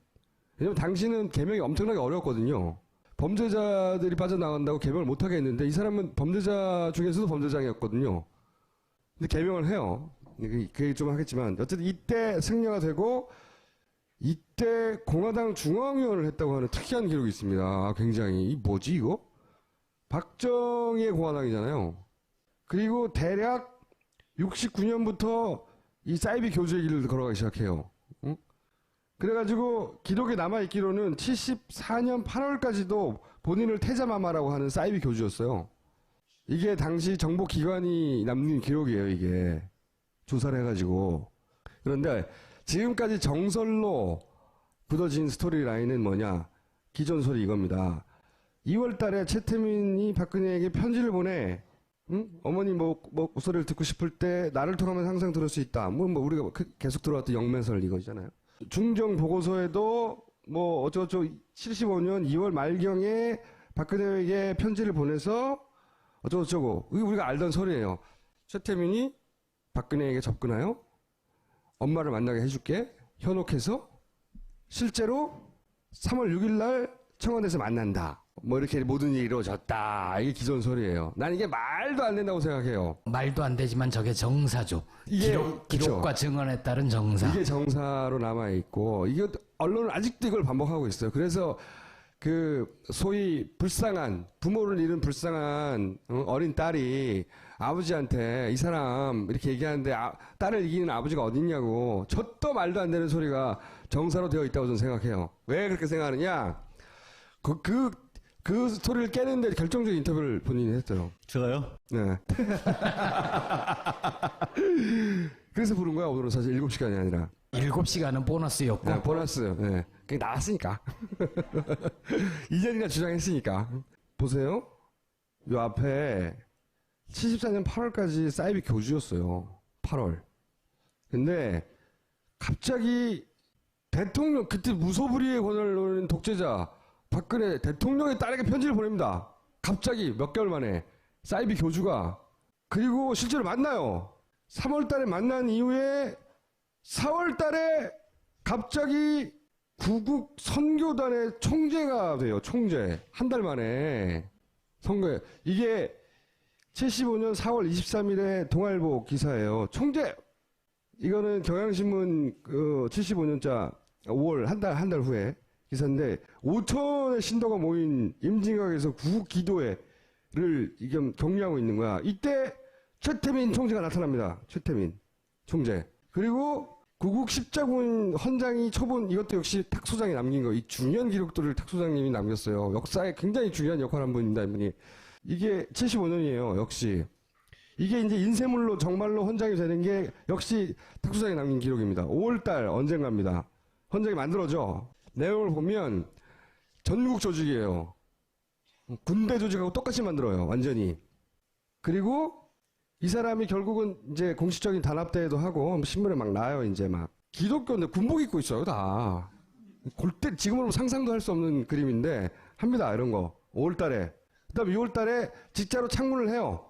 왜냐면 당시는 개명이 엄청나게 어려웠거든요. 범죄자들이 빠져나간다고 개명을 못하게 했는데 이 사람은 범죄자 중에서도 범죄자였거든요. 근데 개명을 해요. 그 얘기 좀 하겠지만 어쨌든 이때 승려가 되고 이때 공화당 중앙위원을 했다고 하는 특이한 기록이 있습니다. 굉장히. 이 뭐지 이거? 박정희의 공화당이잖아요. 그리고 대략 69년부터 이 사이비 교주의 길을 걸어가기 시작해요. 응? 그래가지고 기록에 남아있기로는 74년 8월까지도 본인을 태자마마라고 하는 사이비 교주였어요. 이게 당시 정보기관이 남긴 기록이에요, 이게. 조사를 해가지고. 그런데 지금까지 정설로 굳어진 스토리라인은 뭐냐? 기존 소리 이겁니다. 2월 달에 최태민이 박근혜에게 편지를 보내. 응? 어머니 목소리를 듣고 싶을 때 나를 통하면 항상 들을 수 있다. 우리가 계속 들어왔던 영매설 이거잖아요. 중정 보고서에도 어쩌고저쩌고 75년 2월 말경에 박근혜에게 편지를 보내서 어쩌고저쩌고. 이게 우리가 알던 소리예요. 최태민이 박근혜에게 접근하여 엄마를 만나게 해줄게. 현혹해서 실제로 3월 6일 날 청와대에서 만난다. 이렇게 모든 일이 이루어졌다. 이게 기존 소리예요. 난 이게 말도 안 된다고 생각해요. 말도 안 되지만 저게 정사죠. 이게, 기록과 그쵸. 증언에 따른 정사. 이게 정사로 남아있고, 이게 언론은 아직도 이걸 반복하고 있어요. 그래서 소위 불쌍한, 부모를 잃은 불쌍한 어린 딸이 아버지한테 이 사람 이렇게 얘기하는데 딸을 이기는 아버지가 어딨냐고 저도 말도 안 되는 소리가 정사로 되어 있다고 저는 생각해요. 왜 그렇게 생각하느냐? 그 스토리를 깨는데 결정적인 인터뷰를 본인이 했어요. 제가요? 네. 그래서 부른 거야, 오늘은 사실 7시간이 아니라. 7시간은 보너스였고. 네, 보너스. 네. 그게 나왔으니까. 2년이나 주장했으니까. 보세요. 요 앞에 74년 8월까지 사이비 교주였어요. 8월. 근데 갑자기 대통령, 그때 무소불위의 권한을 노리는 독재자 박근혜 대통령의 딸에게 편지를 보냅니다. 갑자기 몇 개월 만에 사이비 교주가. 그리고 실제로 만나요. 3월 달에 만난 이후에 4월 달에 갑자기 구국 선교단의 총재가 돼요. 총재. 한 달 만에 선거에. 이게 75년 4월 23일에 동아일보 기사예요. 총재. 이거는 경향신문 75년자 5월 한 달 후에 기사인데 5천의 신도가 모인 임진각에서 구국 기도회를 격려하고 있는 거야. 이때 최태민 총재가 나타납니다. 최태민 총재. 그리고 구국 십자군 헌장이 초본, 이것도 역시 탁 소장이 남긴 거. 이 중요한 기록들을 탁 소장님이 남겼어요. 역사에 굉장히 중요한 역할을 한 분입니다, 이분이. 이게 75년이에요, 역시. 이게 이제 인쇄물로 정말로 헌장이 되는 게 역시 탁 소장이 남긴 기록입니다. 5월달 언젠가입니다. 헌장이 만들어져. 내용을 보면 전국 조직이에요. 군대 조직하고 똑같이 만들어요, 완전히. 그리고 이 사람이 결국은 이제 공식적인 단합대회도 하고 신문에 막 나와요, 이제 막. 기독교인데 군복 입고 있어요, 다. 골때 지금으로 상상도 할 수 없는 그림인데 합니다, 이런 거. 5월 달에. 그 다음에 6월 달에 직자로 창문을 해요.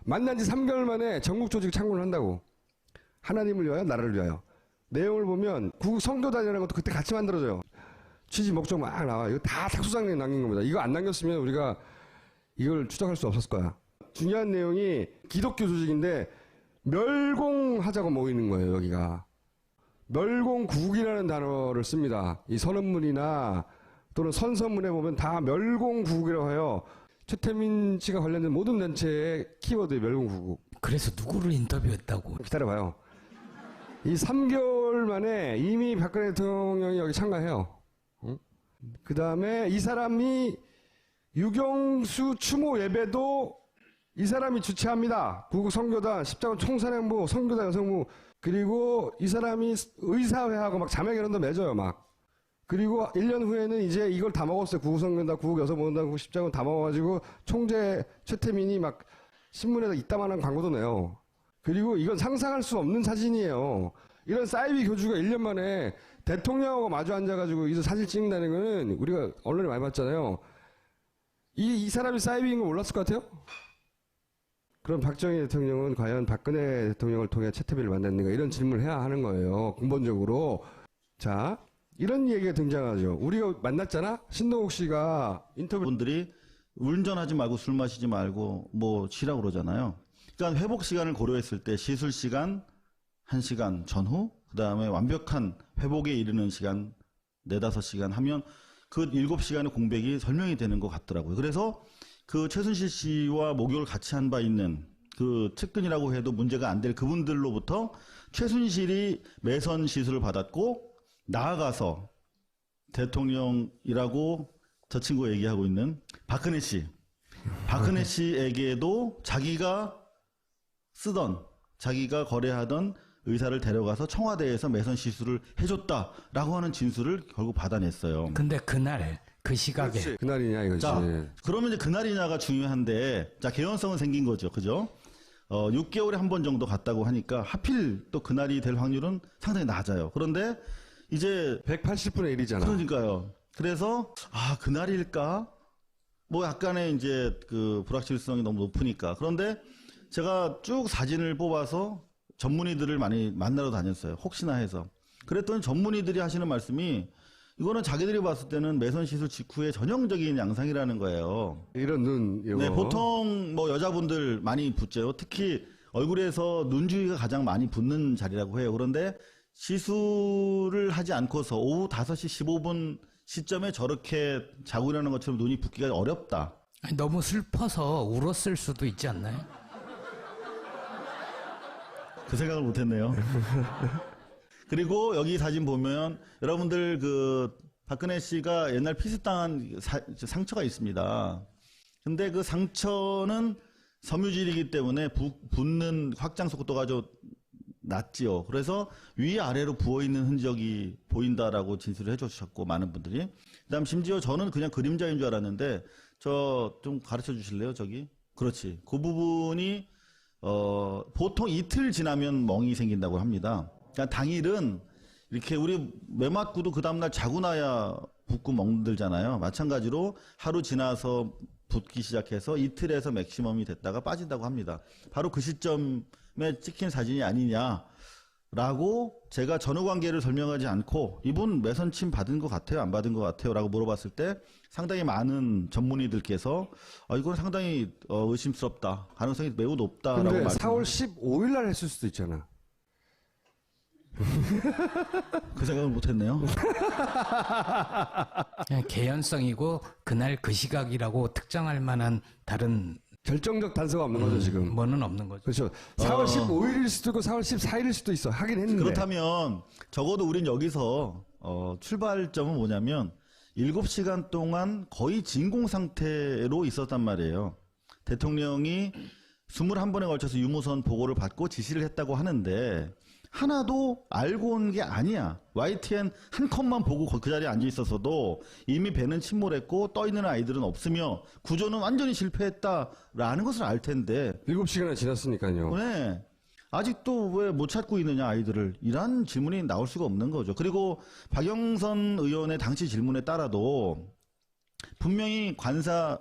만난 지 3개월 만에 전국 조직 창문을 한다고. 하나님을 위하여, 나라를 위하여. 내용을 보면 구국 성교단이라는 것도 그때 같이 만들어져요. 취지 목적 막 나와요. 이거 다 탁소장님이 남긴 겁니다. 이거 안 남겼으면 우리가 이걸 추적할 수 없었을 거야. 중요한 내용이 기독교 조직인데 멸공하자고 모이는 거예요, 여기가. 멸공국이라는 단어를 씁니다. 이 선언문이나 또는 선서문에 보면 다 멸공국이라고 해요. 최태민 씨가 관련된 모든 단체의 키워드에 멸공국. 그래서 누구를 인터뷰했다고. 기다려봐요. 이 3개월 만에 이미 박근혜 대통령이 여기 참가해요. 응? 그 다음에 이 사람이 유경수 추모 예배도 이 사람이 주최합니다. 구국 선교단, 십자군 총사령부, 선교단 여성부. 그리고 이 사람이 의사회하고 막 자매결연도 맺어요, 막. 그리고 1년 후에는 이제 이걸 다 먹었어요. 구국 선교단, 구국 여성보건단, 구국 십자군 다 먹어가지고 총재 최태민이 막 신문에다 이따만한 광고도 내요. 그리고 이건 상상할 수 없는 사진이에요. 이런 사이비 교주가 1년 만에 대통령하고 마주 앉아가지고 이제 사진 찍는다는 거는 우리가 언론에 많이 봤잖아요. 이 사람이 사이비인 거 몰랐을 것 같아요? 그럼 박정희 대통령은 과연 박근혜 대통령을 통해 최태민을 만났는가, 이런 질문을 해야 하는 거예요. 근본적으로. 자, 이런 얘기가 등장하죠. 우리가 만났잖아? 신동욱 씨가 인터뷰. 분들이 운전하지 말고 술 마시지 말고 뭐 쉬라고 그러잖아요. 그러니까 회복 시간을 고려했을 때 시술 시간 1시간 전후, 그 다음에 완벽한 회복에 이르는 시간 4-5시간 하면 그 7시간의 공백이 설명이 되는 것 같더라고요. 그래서 그 최순실 씨와 목욕을 같이 한 바 있는 그 측근이라고 해도 문제가 안 될 그분들로부터 최순실이 매선 시술을 받았고 나아가서 대통령이라고 저 친구가 얘기하고 있는 박근혜 씨에게도 자기가 거래하던 의사를 데려가서 청와대에서 매선 시술을 해줬다라고 하는 진술을 결국 받아냈어요. 근데 그날 그 시각에 그렇지. 그날이냐 이거지. 자, 그러면 이제 그날이냐가 중요한데, 자, 개연성은 생긴 거죠. 그죠? 6개월에 한 번 정도 갔다고 하니까 하필 또 그날이 될 확률은 상당히 낮아요. 그런데 이제 180분의 1이잖아. 그러니까요. 그래서 그날일까? 뭐 약간의 이제 그 불확실성이 너무 높으니까. 그런데 제가 쭉 사진을 뽑아서 전문의들을 많이 만나러 다녔어요. 혹시나 해서. 그랬더니 전문의들이 하시는 말씀이 이거는 자기들이 봤을 때는 매선 시술 직후에 전형적인 양상이라는 거예요. 이런 눈 이거. 네, 보통 뭐 여자분들 많이 붓죠. 특히 얼굴에서 눈 주위가 가장 많이 붓는 자리라고 해요. 그런데 시술을 하지 않고서 오후 5시 15분 시점에 저렇게 자고 일어나는 것처럼 눈이 붓기가 어렵다. 아니, 너무 슬퍼서 울었을 수도 있지 않나요? 그 생각을 못했네요. 그리고 여기 사진 보면 여러분들 그 박근혜 씨가 옛날 피습당한 상처가 있습니다. 근데 그 상처는 섬유질이기 때문에 붓는 확장 속도가 좀 낮지요. 그래서 위아래로 부어있는 흔적이 보인다라고 진술을 해주셨고, 많은 분들이. 그다음 심지어 저는 그냥 그림자인 줄 알았는데, 저 좀 가르쳐 주실래요, 저기? 그렇지. 그 부분이 보통 이틀 지나면 멍이 생긴다고 합니다. 그러니까 당일은 이렇게 우리 매 맞고도 그 다음날 자고 나야 붓고 멍들잖아요. 마찬가지로 하루 지나서 붓기 시작해서 이틀에서 맥시멈이 됐다가 빠진다고 합니다. 바로 그 시점에 찍힌 사진이 아니냐라고 제가 전후관계를 설명하지 않고 이분 매선침 받은 것 같아요? 안 받은 것 같아요? 라고 물어봤을 때 상당히 많은 전문의들께서 이건 상당히 의심스럽다. 가능성이 매우 높다라고 근데 말씀을 4월 15일 날 했을 수도 있잖아. 그 생각을 못했네요. 그냥 개연성이고 그날 그 시각이라고 특정할 만한 다른 결정적 단서가 없는 거죠 지금. 뭐는 없는 거죠. 그렇죠. 4월 15일일 수도 있고 4월 14일일 수도 있어. 하긴 했는데. 그렇다면 적어도 우린 여기서 출발점은 뭐냐면 7시간 동안 거의 진공 상태로 있었단 말이에요. 대통령이 21번에 걸쳐서 유무선 보고를 받고 지시를 했다고 하는데 하나도 알고 온 게 아니야. YTN 한 컷만 보고 그 자리에 앉아 있었어도 이미 배는 침몰했고 떠있는 아이들은 없으며 구조는 완전히 실패했다라는 것을 알 텐데 7시간이 지났으니까요. 네. 아직도 왜 못 찾고 있느냐 아이들을, 이런 질문이 나올 수가 없는 거죠. 그리고 박영선 의원의 당시 질문에 따라도 분명히 관사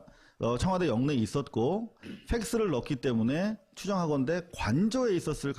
청와대 영내에 있었고 팩스를 넣었기 때문에 추정하건대 관저에 있었을